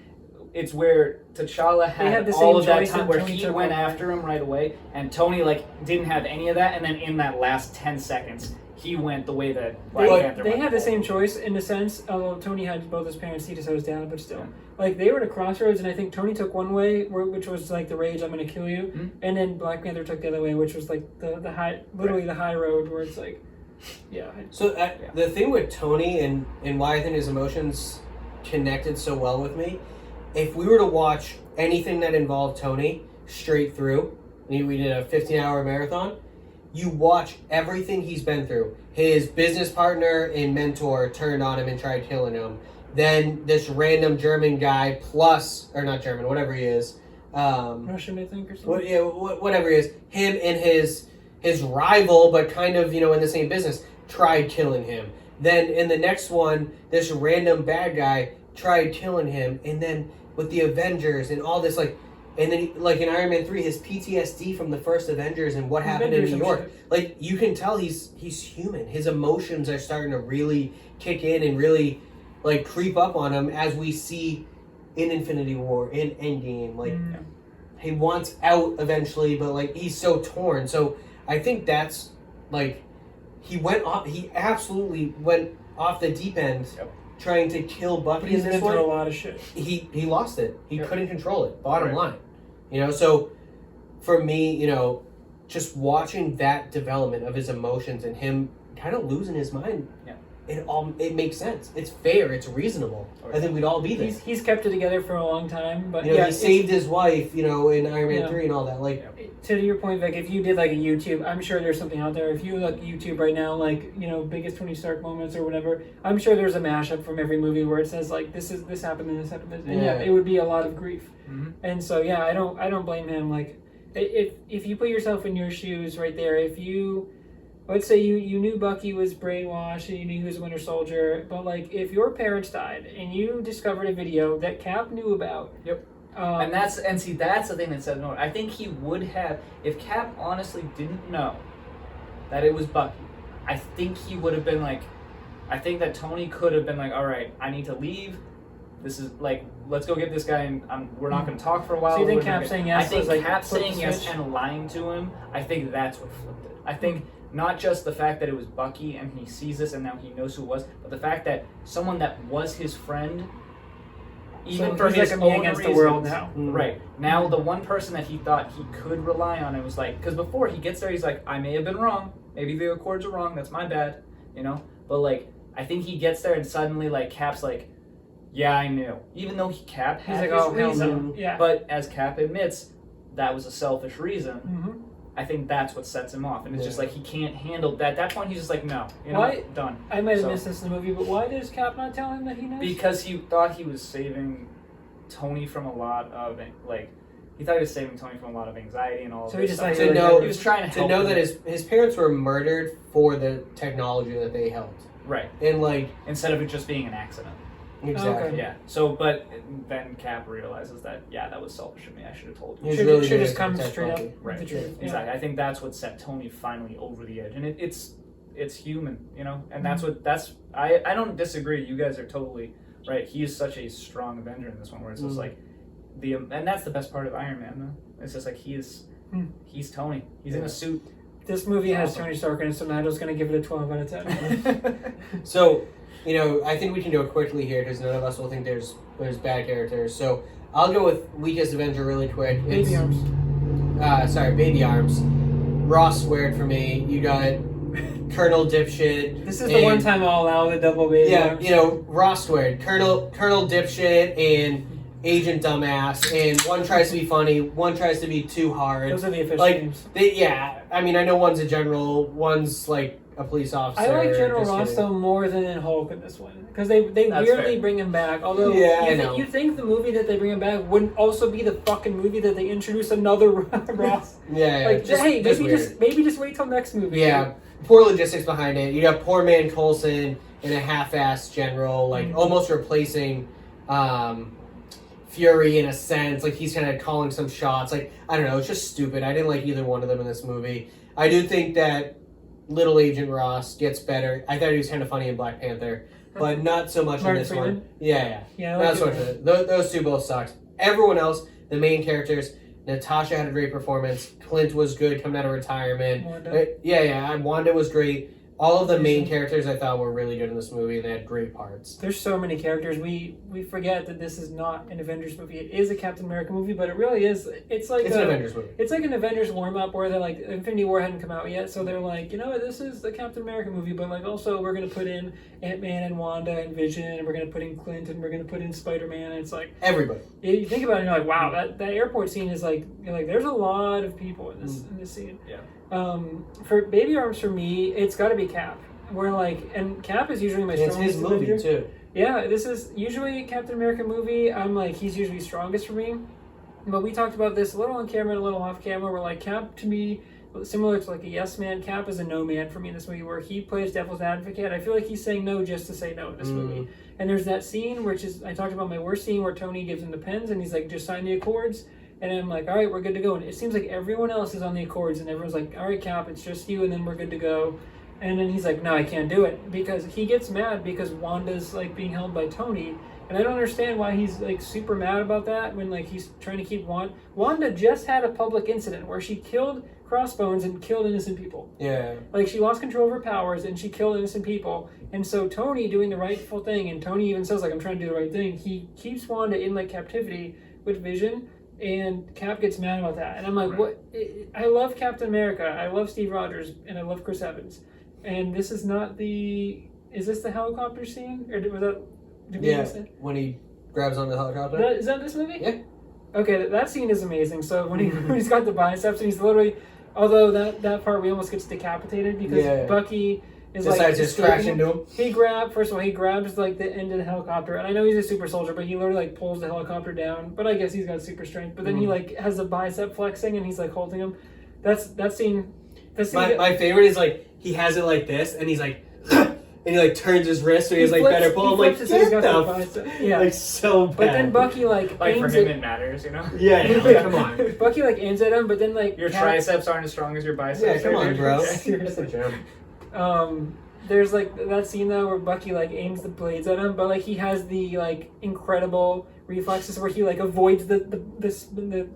it's where T'Challa had the all same of that choice time and where Tony he took went one. after him right away, and Tony like didn't have any of that, and then in that last 10 seconds, he went the way that Black Panther They went. had the same choice in the sense, although Tony had both his parents, he just had his dad, but still. Like, they were at a crossroads, and I think Tony took one way, which was like the rage, I'm going to kill you, and then Black Panther took the other way, which was like the high, literally the high road, where it's like, yeah. So the thing with Tony and why I think his emotions connected so well with me, if we were to watch anything that involved Tony straight through, we did a 15-hour marathon, you watch everything he's been through. His business partner and mentor turned on him and tried killing him. Then this random German guy or not German, whatever he is. Russian, I think, or something. Whatever he is. Him and his rival, but kind of, in the same business, tried killing him. Then in the next one, this random bad guy tried killing him. And then with the Avengers and all this, like, and then, like, in Iron Man 3, his PTSD from the first Avengers and what happened in New York. Like, you can tell he's human. His emotions are starting to really kick in and really, like, creep up on him as we see in Infinity War, in Endgame. Like, he wants out eventually, but, like, he's so torn. So I think that's, like, he absolutely went off the deep end. Yep. Trying to kill Bucky He's in this been one. through a lot of shit. He lost it. He couldn't control it. Bottom line. So for me, just watching that development of his emotions and him kind of losing his mind, it makes sense. It's fair. It's reasonable. I think we'd all be there. He's kept it together for a long time, but he saved his wife, in Iron Man 3 and all that. Like, to your point, Vic, if you did like a YouTube, I'm sure there's something out there. If you look YouTube right now, like, biggest Tony Stark moments or whatever, I'm sure there's a mashup from every movie where it says like this happened and this happened, and it would be a lot of grief. And so I don't blame him. Like, if you put yourself in your shoes right there, if you, let's say you knew Bucky was brainwashed and you knew he was a Winter Soldier, but like if your parents died and you discovered a video that Cap knew about. And that's the thing that said no. I think he would have, if Cap honestly didn't know that it was Bucky, I think he would have been like, I think that Tony could have been like, all right, I need to leave. This is like, let's go get this guy, and we're not going to talk for a while. So you think Cap saying yes? I think like Cap saying yes and lying to him, I think that's what flipped it. I think not just the fact that it was Bucky and he sees this and now he knows who it was, but the fact that someone that was his friend, even so for his like own against reasons, the world now. Right. Now the one person that he thought he could rely on, it was like, because before he gets there, he's like, I may have been wrong. Maybe the Accords are wrong. That's my bad. But like, I think he gets there and suddenly like Cap's like, yeah, I knew. Even though Cap had his reason, but as Cap admits, that was a selfish reason. I think that's what sets him off, and it's just like he can't handle that. At that point, he's just like, no, done. I might have missed this in the movie, but why does Cap not tell him that he knows? Because he thought he was saving Tony from a lot of anxiety and all. So of he this just stuff. like he was trying to help know him. that his parents were murdered for the technology that they held. Right. And like, instead of it just being an accident. Exactly. Okay. Yeah. So, but then Cap realizes that that was selfish of me. I should have told you. Should just come straight up with the truth. Exactly. I think that's what set Tony finally over the edge, and it's human, and that's I don't disagree. You guys are totally right. He is such a strong Avenger in this one, where it's just like and that's the best part of Iron Man, though. It's just like he's Tony. He's in a suit. This movie has Tony Stark in it, so Nigel's going to give it a 12 out of 10. So, I think we can do it quickly here because none of us will think there's bad characters. So I'll go with weakest Avenger really quick. Baby Arms. Baby Arms. Ross squared for me. You got Colonel Dipshit. This is the one time I'll allow the double Baby Arms. Ross squared. Colonel Dipshit and Agent Dumbass, and one tries to be funny, one tries to be too hard. Those are the official names. I mean, I know one's a general, one's like a police officer. I like General Ross though more than in Hulk in this one, because they weirdly bring him back. Although you think the movie that they bring him back wouldn't also be the fucking movie that they introduce another Ross. Maybe just wait till next movie. Yeah, poor logistics behind it. You got poor man Coulson in a half-assed general, almost replacing. Fury in a sense, like he's kind of calling some shots. Like, I don't know, it's just stupid. I didn't like either one of them in this movie. I do think that Little Agent Ross gets better. I thought he was kind of funny in Black Panther, but not so much in this one. Yeah. Not so much. Those two both sucked. everyone else, the main characters, Natasha had a great performance. Clint was good coming out of retirement. Wanda was great. All of the main characters I thought were really good in this movie, and they had great parts. There's so many characters. We forget that this is not an Avengers movie. It is a Captain America movie, but it really is. It's an Avengers movie. It's like an Avengers warm up where they're like Infinity War hadn't come out yet, so they're like, you know what, this is the Captain America movie, but like also we're gonna put in Ant-Man and Wanda and Vision, and we're gonna put in Clint, and we're gonna put in Spider-Man. And it's like everybody. You think about it, and you're like, wow, that airport scene is like, you're like, there's a lot of people in this scene. Yeah. For Baby Arms, for me, it's got to be Cap. Where like, and Cap is usually my strongest. It's his movie Avenger. too. Yeah, this is usually a Captain America movie. I'm like, he's usually strongest for me. But we talked about this a little on camera and a little off camera. Where like Cap to me, similar to like a yes man, Cap is a no man for me in this movie. Where he plays devil's advocate. I feel like he's saying no just to say no in this movie. And there's that scene which is, I talked about my worst scene where Tony gives him the pens and he's like, just sign the accords. And I'm like, all right, we're good to go. And it seems like everyone else is on the accords, and everyone's like, all right, Cap, it's just you, and then we're good to go. And then he's like, no, I can't do it, because he gets mad because Wanda's like being held by Tony. And I don't understand why he's like super mad about that when like he's trying to keep Wanda just had a public incident where she killed Crossbones and killed innocent people. Yeah. Like she lost control of her powers and she killed innocent people. And so Tony doing the rightful thing, and Tony even says like, I'm trying to do the right thing. He keeps Wanda in like captivity with Vision. And Cap gets mad about that. And I'm like, what? I love Captain America. I love Steve Rogers. And I love Chris Evans. And this is not is this the helicopter scene? Or was that, when he grabs on the helicopter. Is that this movie? Yeah. Okay, that scene is amazing. So when he's got the biceps and he's literally, although that part we almost gets decapitated because Bucky is decides like just crash into him. He grabs like the end of the helicopter, and I know he's a super soldier, but he literally like pulls the helicopter down. But I guess he's got super strength. But then he like has a bicep flexing, and he's like holding him. That scene. My favorite is like he has it like this, and he's like, and he like turns his wrist, so he has like better pull. I'm like, like so bad. But then Bucky like for him it matters, you know. Yeah, come on. Bucky like aims at him, but then like your triceps aren't as strong as your biceps. Yeah, come on, bro. Seriously. There's like that scene though where Bucky like aims the blades at him, but like he has the like incredible reflexes where he like avoids the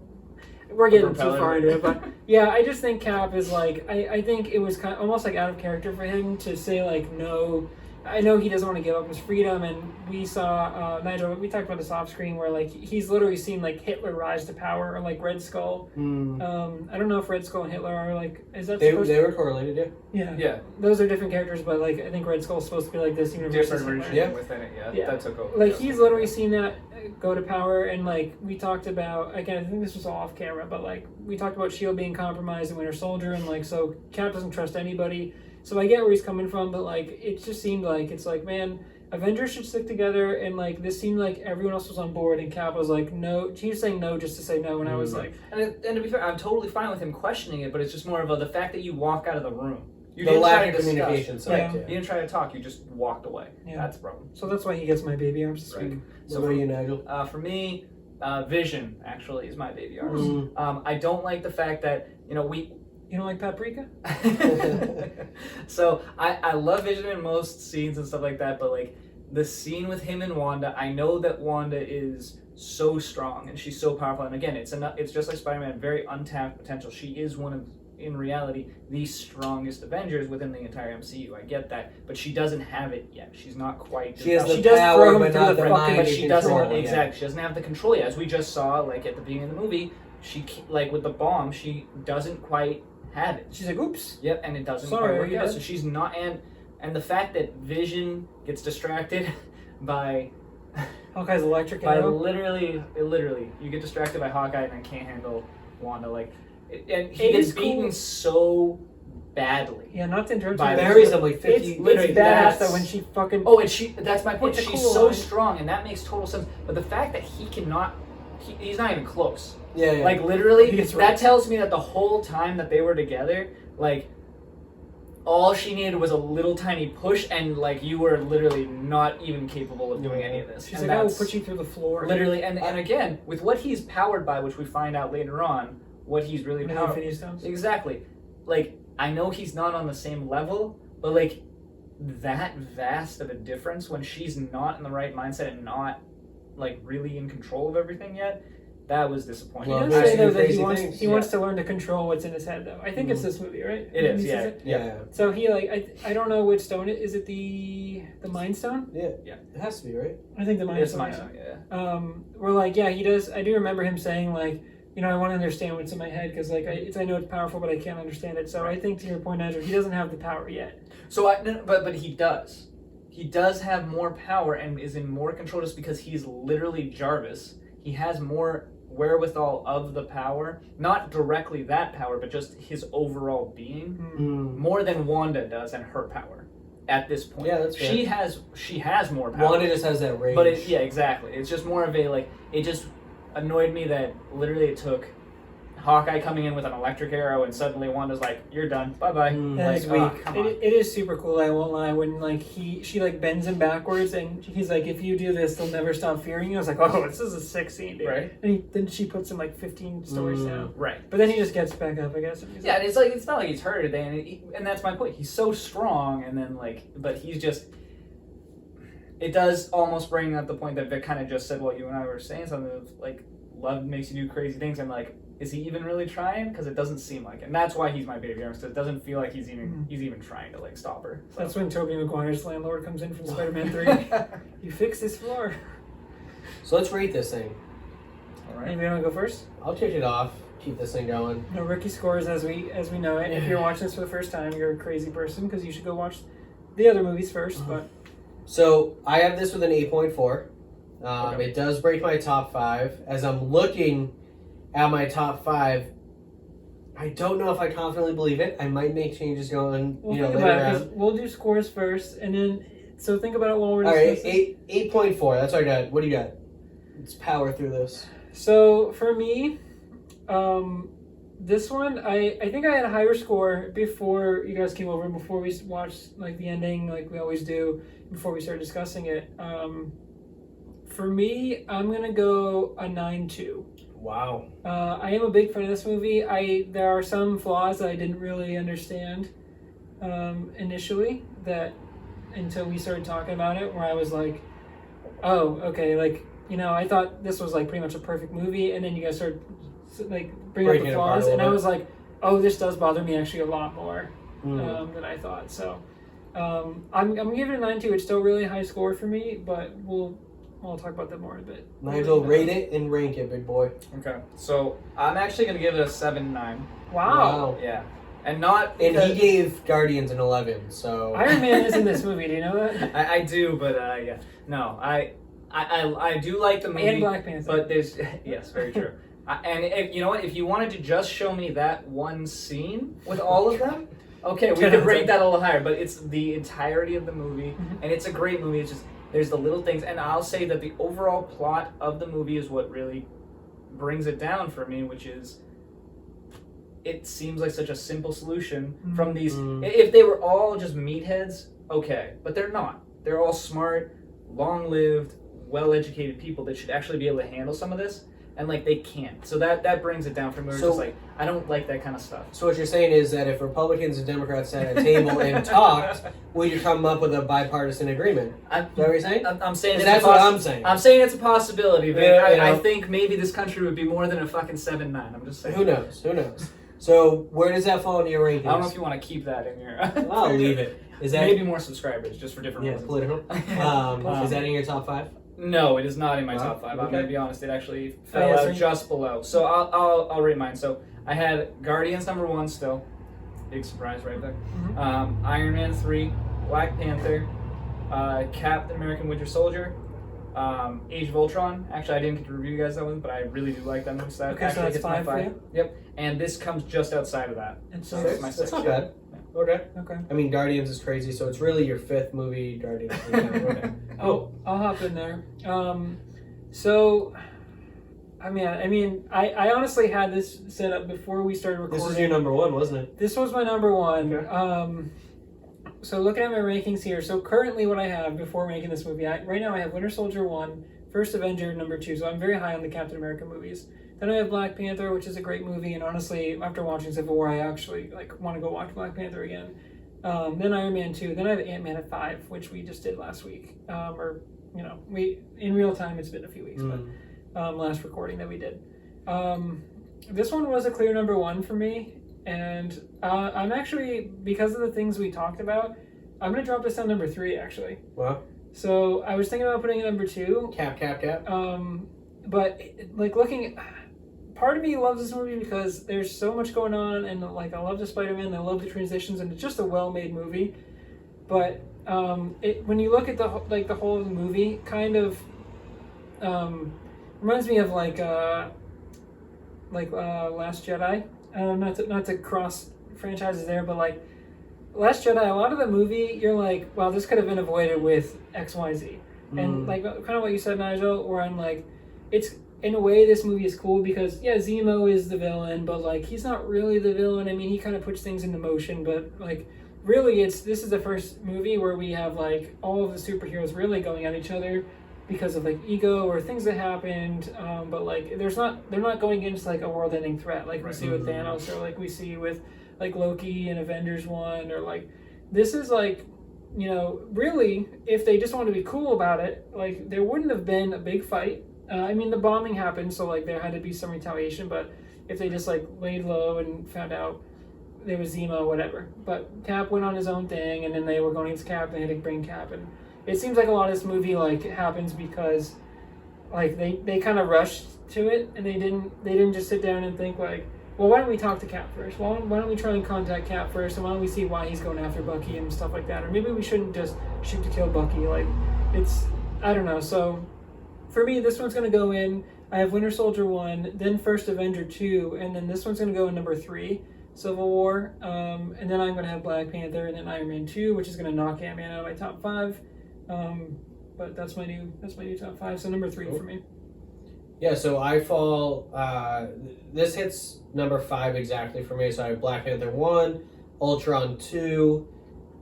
we're getting too far into it, but yeah, I just think Cap is like, I think it was kind of almost like out of character for him to say like no. I know he doesn't want to give up his freedom, and we saw Nigel. We talked about this off screen where like he's literally seen like Hitler rise to power, or like Red Skull. I don't know if Red Skull and Hitler are like, is that they were correlated? Yeah. Those are different characters, but like I think Red Skull's supposed to be like this universe different version within it. Yeah, that took over. Like he's literally seen that go to power, and like we talked about again. I think this was all off camera, but like we talked about Shield being compromised in Winter Soldier, and like so Cap doesn't trust anybody. So I get where he's coming from, but like it just seemed like it's like, man, Avengers should stick together, and like this seemed like everyone else was on board, and Cap was like no. He was saying no just to say no, and I was like, and to be fair, I'm totally fine with him questioning it, but it's just more of the fact that you walk out of the room. You the lack of communication. So you didn't try to talk. You just walked away. Yeah. That's the problem. So that's why he gets my baby arms this week. So what about you, Nigel? For me, Vision actually is my baby arms. I don't like the fact that You don't like paprika? So I love Vision in most scenes and stuff like that, but like the scene with him and Wanda, I know that Wanda is so strong and she's so powerful, and again, it's just like Spider-Man, very untapped potential. She is one of, in reality, the strongest Avengers within the entire MCU. I get that, but she doesn't have it yet. She's not quite. She has the power, but not the mind. But she doesn't exactly. She doesn't have the control yet, as we just saw, like at the beginning of the movie. She like with the bomb, she doesn't quite have it. She's like, oops. Yep, and it doesn't quite work out. So she's not, and the fact that Vision gets distracted by Hawkeye's electric arrow. Literally, you get distracted by Hawkeye and then can't handle Wanda. Like, and he gets beaten so badly. Yeah, not to interrupt. Buries him like 50. It's badass that when she fucking. Oh, and that's my point. She's so strong, and that makes total sense. But the fact that he cannot, he's not even close. Yeah. Like literally, that tells me that the whole time that they were together, like, all she needed was a little tiny push, and like you were literally not even capable of doing any of this. She's like, I will put you through the floor. Literally, and again, with what he's powered by, which we find out later on, what he's really powered by. Exactly. Like, I know he's not on the same level, but like that vast of a difference when she's not in the right mindset and not like really in control of everything yet. That was disappointing. He Well, does say though that crazy he wants things. he wants to learn to control what's in his head though. I think it's this movie, right? It is, He says yeah. it? Yeah. So he like I don't know which stone it is. It the Mind Stone? Yeah. Yeah. It has to be, right? I think the Mind It's Stone. my yeah. song, yeah. We're like, yeah, he does. I do remember him saying like, you know, I want to understand what's in my head because like I know it's powerful, but I can't understand it. So I think to your point, Andrew, he doesn't have the power yet. So but he does. He does have more power and is in more control just because he's literally Jarvis. He has more wherewithal of the power, not directly that power, but just his overall being, more than Wanda does and her power at this point. Yeah, that's fair. She has more power. Wanda just has that rage. But exactly. It's just more of a like. It just annoyed me that literally it took Hawkeye coming in with an electric arrow and suddenly Wanda's like, "You're done. Bye bye." That's weak. It is super cool. I won't lie. When like she like bends him backwards and he's like, "If you do this, they'll never stop fearing you." I was like, "Oh, this is a sick scene, dude." Right. And then she puts him like 15 stories down. Right. But then he just gets back up, I guess. And he's Yeah, and it's like it's not like he's hurt or anything, and that's my point. He's so strong, and then like, but he's just. It does almost bring up the point that Vic kind of just said. Well, you and I were saying something of like, love makes you do crazy things. I'm like, is he even really trying? Because it doesn't seem like it. And that's why he's my baby arms. Because it doesn't feel like he's even trying to like stop her. So. That's when Tobey Maguire's landlord comes in from Spider-Man 3. You fix this floor. So let's rate this thing. All right. Anybody want to go first? I'll kick it off. Keep this thing going. No rookie scores as we know it. If you're watching this for the first time, you're a crazy person because you should go watch the other movies first. But So I have this with an 8.4. Okay. It does break my top 5. As I'm looking at my top 5, I don't know if I confidently believe it. I might make changes going, we'll later think about it on. 'cause we'll do scores first, and then so think about it while we're All right, discussing. 8.4. That's what I got. What do you got? Let's power through this. So for me, this one I think I had a higher score before you guys came over and before we watched like the ending, like we always do before we start discussing it. For me, I'm gonna go a 9.2. Wow. I am a big fan of this movie. There are some flaws that I didn't really understand initially that until we started talking about it, where I was like, oh, okay, like, I thought this was like pretty much a perfect movie, and then you guys started like bringing up the flaws, and I was like, oh, this does bother me actually a lot more than I thought. So I'm giving it a 9.2. It's still a really high score for me, but I'll talk about that more in a bit. Nigel, rate it and rank it, big boy. Okay, so I'm actually gonna give it a 7.9. Wow. Yeah, and not. And he gave Guardians an 11. So Iron Man is in this movie. Do you know that? I do, but yeah, no, I do like the movie. And Black Panther. But there's yes, very true. And if, you know what, if you wanted to just show me that one scene with all of them, okay, we could rate that a little higher. But it's the entirety of the movie, and it's a great movie. It's just there's the little things, and I'll say that the overall plot of the movie is what really brings it down for me, which is it seems like such a simple solution from these. If they were all just meatheads, okay, but they're not. They're all smart, long-lived, well-educated people that should actually be able to handle some of this. And like they can't, so that brings it down for me. It's just like I don't like that kind of stuff. So what you're saying is that if Republicans and Democrats sat at a table and talked, we could come up with a bipartisan agreement. Is that what you're saying? I'm saying that's what I'm saying. I'm saying it's a possibility, but Yeah, I think maybe this country would be more than a fucking 7.9. I'm just saying. Who knows? So where does that fall in your rankings? I don't know if you want to keep that in your. I'll leave it. Is that maybe more subscribers just for different reasons? Political? Is that in your top 5? No, it is not in my top 5. I'm going to be honest. It actually fell out just below. So I'll rate mine. So I had Guardians number 1 still. Big surprise right there. Iron Man 3, Black Panther, Captain American Winter Soldier, Age of Ultron. Actually, I didn't get to review you guys that one, but I really do like that movie. So Okay, so that's 5 for you? Yep. And this comes just outside of that. And So so it's my 6. That's not bad. Okay. Okay. I mean, Guardians is crazy, so it's really your 5th movie, Guardians. Okay. Oh, I'll hop in there. So, I honestly had this set up before we started recording. This is your number 1, wasn't it? This was my number 1. Okay. So looking at my rankings here, so currently what I have before making this movie, right now I have Winter Soldier 1, First Avenger number 2, so I'm very high on the Captain America movies. Then I have Black Panther, which is a great movie, and honestly, after watching Civil War, I actually want to go watch Black Panther again. Then Iron Man 2, then I have Ant-Man at 5, which we just did last week, or we in real time it's been a few weeks, but last recording that we did. This one was a clear number one for me, and I'm actually, because of the things we talked about, I'm gonna drop this down number 3 actually. Wow. So I was thinking about putting it number 2. Cap. But like part of me loves this movie because there's so much going on, and like I love the Spider-Man, I love the transitions, and it's just a well-made movie. But when you look at the whole of the movie, kind of reminds me of like Last Jedi. Not to cross franchises there, but like Last Jedi, a lot of the movie, you're like, wow, this could have been avoided with X, Y, Z. And like kind of what you said, Nigel, where I'm like, it's in a way this movie is cool because Zemo is the villain, but like he's not really the villain. I mean, he kind of puts things into motion, but like really this is the first movie where we have like all of the superheroes really going at each other because of like ego or things that happened, but like they're not going against like a world-ending threat like we see with Thanos, or like we see with like Loki in Avengers 1, or like this is like, really, if they just wanted to be cool about it, like there wouldn't have been a big fight. I mean, the bombing happened, so like there had to be some retaliation, but if they just like laid low and found out there was Zemo, whatever. But Cap went on his own thing, and then they were going against Cap, and they had to bring Cap, and it seems like a lot of this movie like happens because like they kind of rushed to it, and they didn't just sit down and think like, well, why don't we talk to Cap first? Why don't we try and contact Cap first, and why don't we see why he's going after Bucky and stuff like that? Or maybe we shouldn't just shoot to kill Bucky. Like, I don't know. So for me, this one's going to go in. I have Winter Soldier 1, then First Avenger 2, and then this one's going to go in number 3, Civil War. And then I'm going to have Black Panther, and then Iron Man 2, which is going to knock Ant-Man out of my top 5. But that's my new top 5. So number 3 for me. Yeah, so I fall. This hits number 5 exactly for me. So I have Black Panther 1, Ultron 2,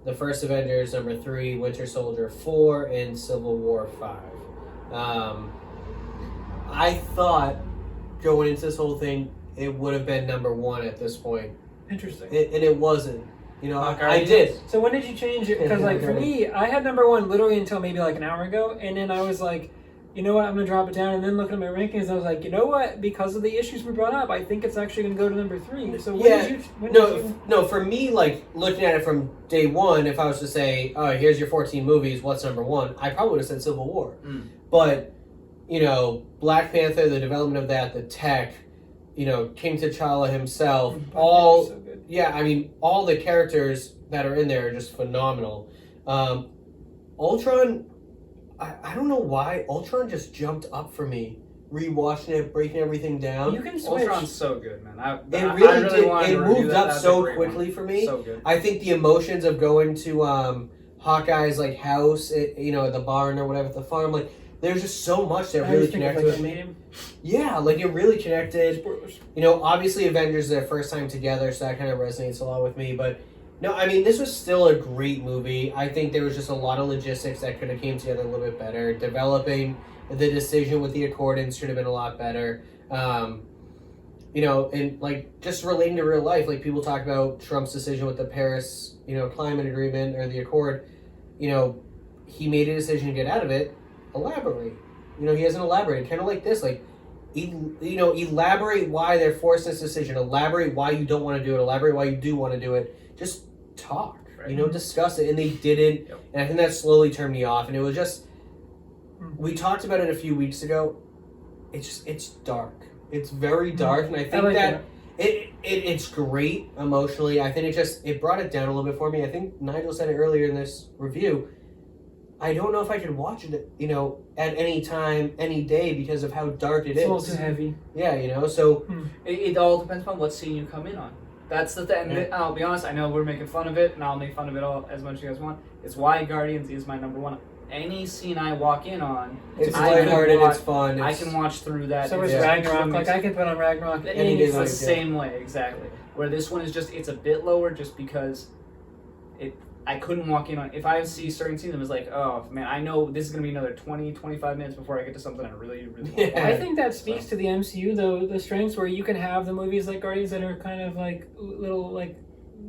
The First Avengers number 3, Winter Soldier 4, and Civil War 5. I thought going into this whole thing, it would have been number 1 at this point. Interesting. And it wasn't. I did. So when did you change it? Because like for me, I had number 1 literally until maybe like an hour ago, and then I was like, you know what, I'm going to drop it down. And then looking at my rankings, I was like, you know what, because of the issues we brought up, I think it's actually going to go to number 3. So when did you... No, for me, like, looking at it from day one, if I was to say, oh, here's your 14 movies, what's number 1? I probably would have said Civil War. But, Black Panther, the development of that, the tech, King T'Challa himself, all... So good. Yeah, I mean, all the characters that are in there are just phenomenal. Ultron... I don't know why Ultron just jumped up for me. Rewatching it, breaking everything down. You can switch. Ultron's so good, man. It really did. It moved up so quickly for me. So good. I think the emotions of going to Hawkeye's like house, at the barn or whatever, at the farm, like there's just so much that really connected with me. Yeah, like it really connected. Spoilers. Obviously Avengers is their first time together, so that kind of resonates a lot with me, but. No, I mean, this was still a great movie. I think there was just a lot of logistics that could have came together a little bit better. Developing the decision with the accordance should have been a lot better. And like just relating to real life, like people talk about Trump's decision with the Paris, climate agreement or the accord. He made a decision to get out of it. Elaborate. He hasn't elaborated. Kind of like this, like, elaborate why they're forced this decision. Elaborate why you don't want to do it. Elaborate why you do want to do it. Just talk, right. Discuss it, and they didn't, and I think that slowly turned me off, and it was just, we talked about it a few weeks ago, it's dark, it's very dark, and I think that it's great emotionally. I think it brought it down a little bit for me. I think Nigel said it earlier in this review, I don't know if I could watch it, at any time, any day, because of how dark it is. It's a little too heavy. Yeah, so... It all depends on what scene you come in on. That's the thing. And I'll be honest, I know we're making fun of it, and I'll make fun of it all as much as you guys want. It's why Guardians is my number 1. Any scene I walk in on, it's lighthearted, it's fun. I can watch through that. So is Ragnarok. Like, I can put on Ragnarok. It's the same way, exactly. Where this one is just, it's a bit lower just because I couldn't walk in on. If I see certain scenes, it was like, oh man, I know this is going to be another 20, 25 minutes before I get to something I really, really want. Yeah. I think that speaks to the MCU, though, the strengths where you can have the movies like Guardians that are kind of like little, like,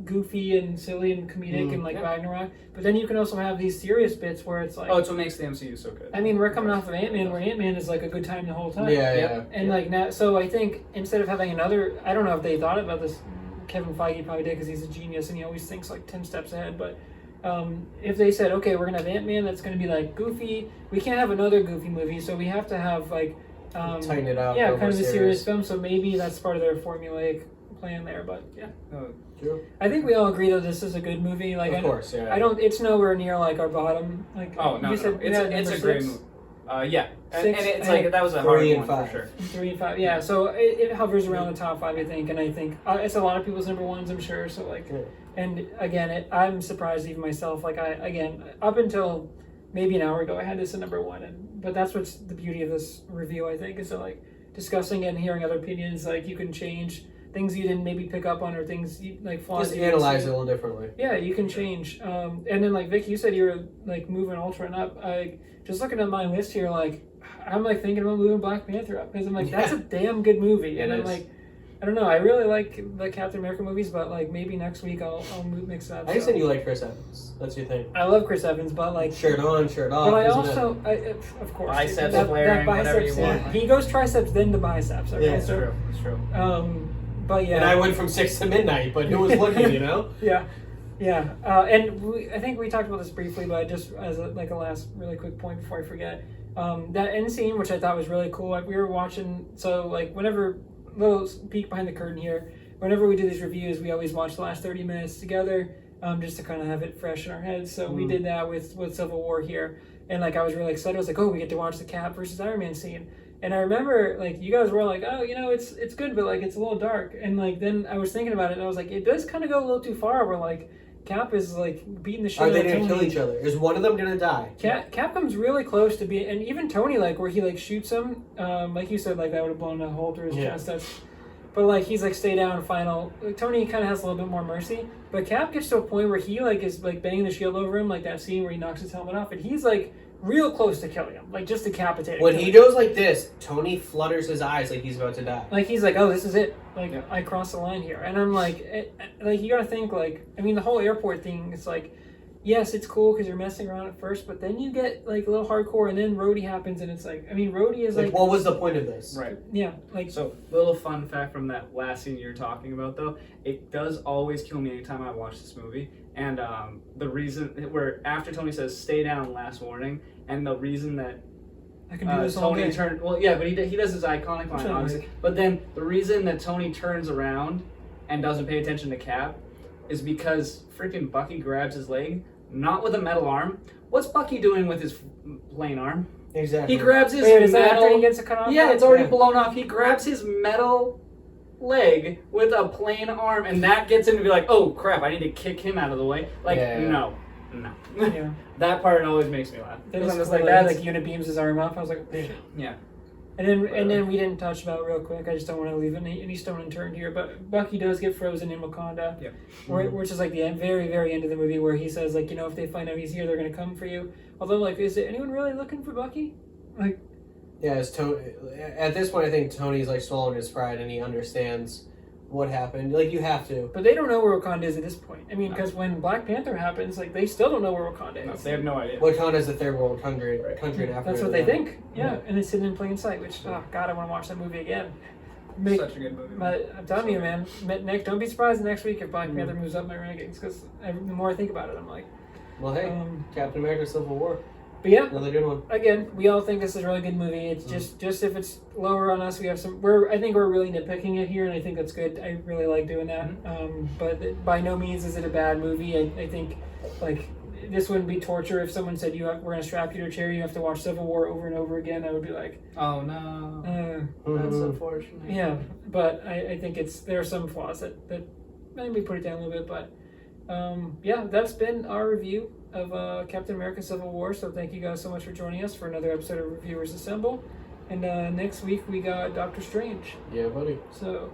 goofy and silly and comedic and like Ragnarok, but then you can also have these serious bits where it's like, it's what makes the MCU so good. I mean, we're coming off of Ant-Man, where Ant-Man is like a good time the whole time. And like now, so I think instead of having another, I don't know if they thought about this. Kevin Feige probably did because he's a genius and he always thinks like 10 steps ahead. But if they said, okay, we're gonna have Ant-Man that's gonna be like goofy, we can't have another goofy movie, so we have to have like tighten it up. Yeah, kind of a serious film. So maybe that's part of their formulaic plan there. But yeah, true. I think we all agree that this is a good movie. Like, of course, yeah. I don't. It's nowhere near like our bottom. Like, no. It's a great movie. Yeah, and it's like that was a 3 hard and one 5. for sure. 3 and 5, yeah. So it hovers around the top 5, I think, and I think it's a lot of people's number ones, I'm sure. So like, and again, I'm surprised even myself. Like up until maybe an hour ago, I had this at number 1, but that's what's the beauty of this review, I think, is that like discussing it and hearing other opinions. Like you can change things you didn't maybe pick up on, or things you, like flaws. Just analyze it a little differently. Yeah, you can change. And then like Vic, you said you were like moving Ultron up. Just looking at my list here, like I'm like thinking about moving Black Panther up because I'm like that's a damn good movie, and I'm like, I don't know, I really like the Captain America movies, but like maybe next week I'll mix it up. I just think you like Chris Evans. That's your thing. I love Chris Evans, but like shirt on, shirt off. But I also, of course, biceps flaring, whatever you want. He goes triceps then to biceps. Okay? Yeah, it's true. It's true. But yeah, and I went from 6 to midnight, but who was looking, you know? Yeah, and I think we talked about this briefly, but just as a last really quick point before I forget, that end scene, which I thought was really cool. We were watching, so like whenever, little peek behind the curtain here, whenever we do these reviews, we always watch the last 30 minutes together, just to kind of have it fresh in our heads. So we did that with Civil War here, and like I was really excited. I was like, oh, we get to watch the Cap versus Iron Man scene. And I remember, like, you guys were like, oh, you know, it's good, but, like, it's a little dark. And, like, then I was thinking about it, and I was like, it does kind of go a little too far where, like, Cap is, like, beating the shit out of Tony. Are they going to kill each other? Is one of them going to die? Cap comes really close to being, and even Tony, like, where he, like, shoots him, like you said, like, that would have blown a hole through his chest. But, like, he's, like, stay down final. Like, Tony kind of has a little bit more mercy. But Cap gets to a point where he, like, is, like, banging the shield over him, like that scene where he knocks his helmet off, and he's, like, real close to killing him, like just decapitating. When he goes like this, Tony flutters his eyes like he's about to die. Like he's like, "Oh, this is it. Like I crossed the line here." And I'm like, like you gotta think like, I mean, the whole airport thing. It's like, yes, it's cool because you're messing around at first, but then you get like a little hardcore, and then Rhodey happens, and it's like, I mean, Rhodey is like, what was the point of this? Right. Yeah. Like so. Little fun fact from that last scene you're talking about, though, it does always kill me anytime I watch this movie, and the reason where after Tony says "stay down," last warning. And the reason that I can do this Tony turned, well, yeah, but he does his iconic line, obviously. But then the reason that Tony turns around and doesn't pay attention to Cap is because freaking Bucky grabs his leg, not with a metal arm. What's Bucky doing with his plain arm? Exactly. He grabs his metal. After he gets it cut off? Yeah, it's already blown off. He grabs his metal leg with a plain arm, and that gets him to be like, "Oh crap! I need to kick him out of the way." Like, no. Yeah. That part always makes me laugh. It was just like that, like unit beams his arm up. I was like, shit. Yeah. And then we didn't touch about real quick. I just don't want to leave any stone unturned here. But Bucky does get frozen in Wakanda, which is like the very very end of the movie where he says like, you know, if they find out he's here, they're gonna come for you. Although like, is anyone really looking for Bucky? Like, yeah, at this point I think Tony's like swallowing his pride and he understands what happened. Like, you have to. But they don't know where Wakanda is at this point. I mean, because when Black Panther happens, like, they still don't know where Wakanda is. No, they have no idea. Wakanda is the third world country in Africa. That's what they think. Yeah, and it's hidden in plain sight, which, oh, God, I want to watch that movie again. Such a good movie. But I'm telling you, man, Nick, don't be surprised next week if Black Panther moves up my rankings, because the more I think about it, I'm like... Well, hey, Captain America Civil War. But yeah, another good one. Again, we all think this is a really good movie. It's just if it's lower on us, we have some. I think we're really nitpicking it here, and I think that's good. I really like doing that. But by no means is it a bad movie. I think like this wouldn't be torture if someone said we're gonna strap you to a chair, you have to watch Civil War over and over again. I would be like, oh no, that's unfortunate. Yeah, but I think there are some flaws that maybe put it down a little bit, but yeah, that's been our review of Captain America Civil War. So thank you guys so much for joining us for another episode of Reviewers Assemble. And next week we got Doctor Strange. Yeah, buddy. So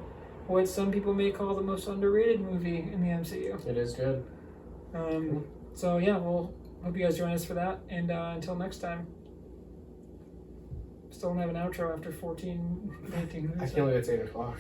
what some people may call the most underrated movie in the MCU. It is good. So yeah, we'll hope you guys join us for that. And until next time. Still don't have an outro after 14, 19 minutes. I can't believe it's 8 o'clock.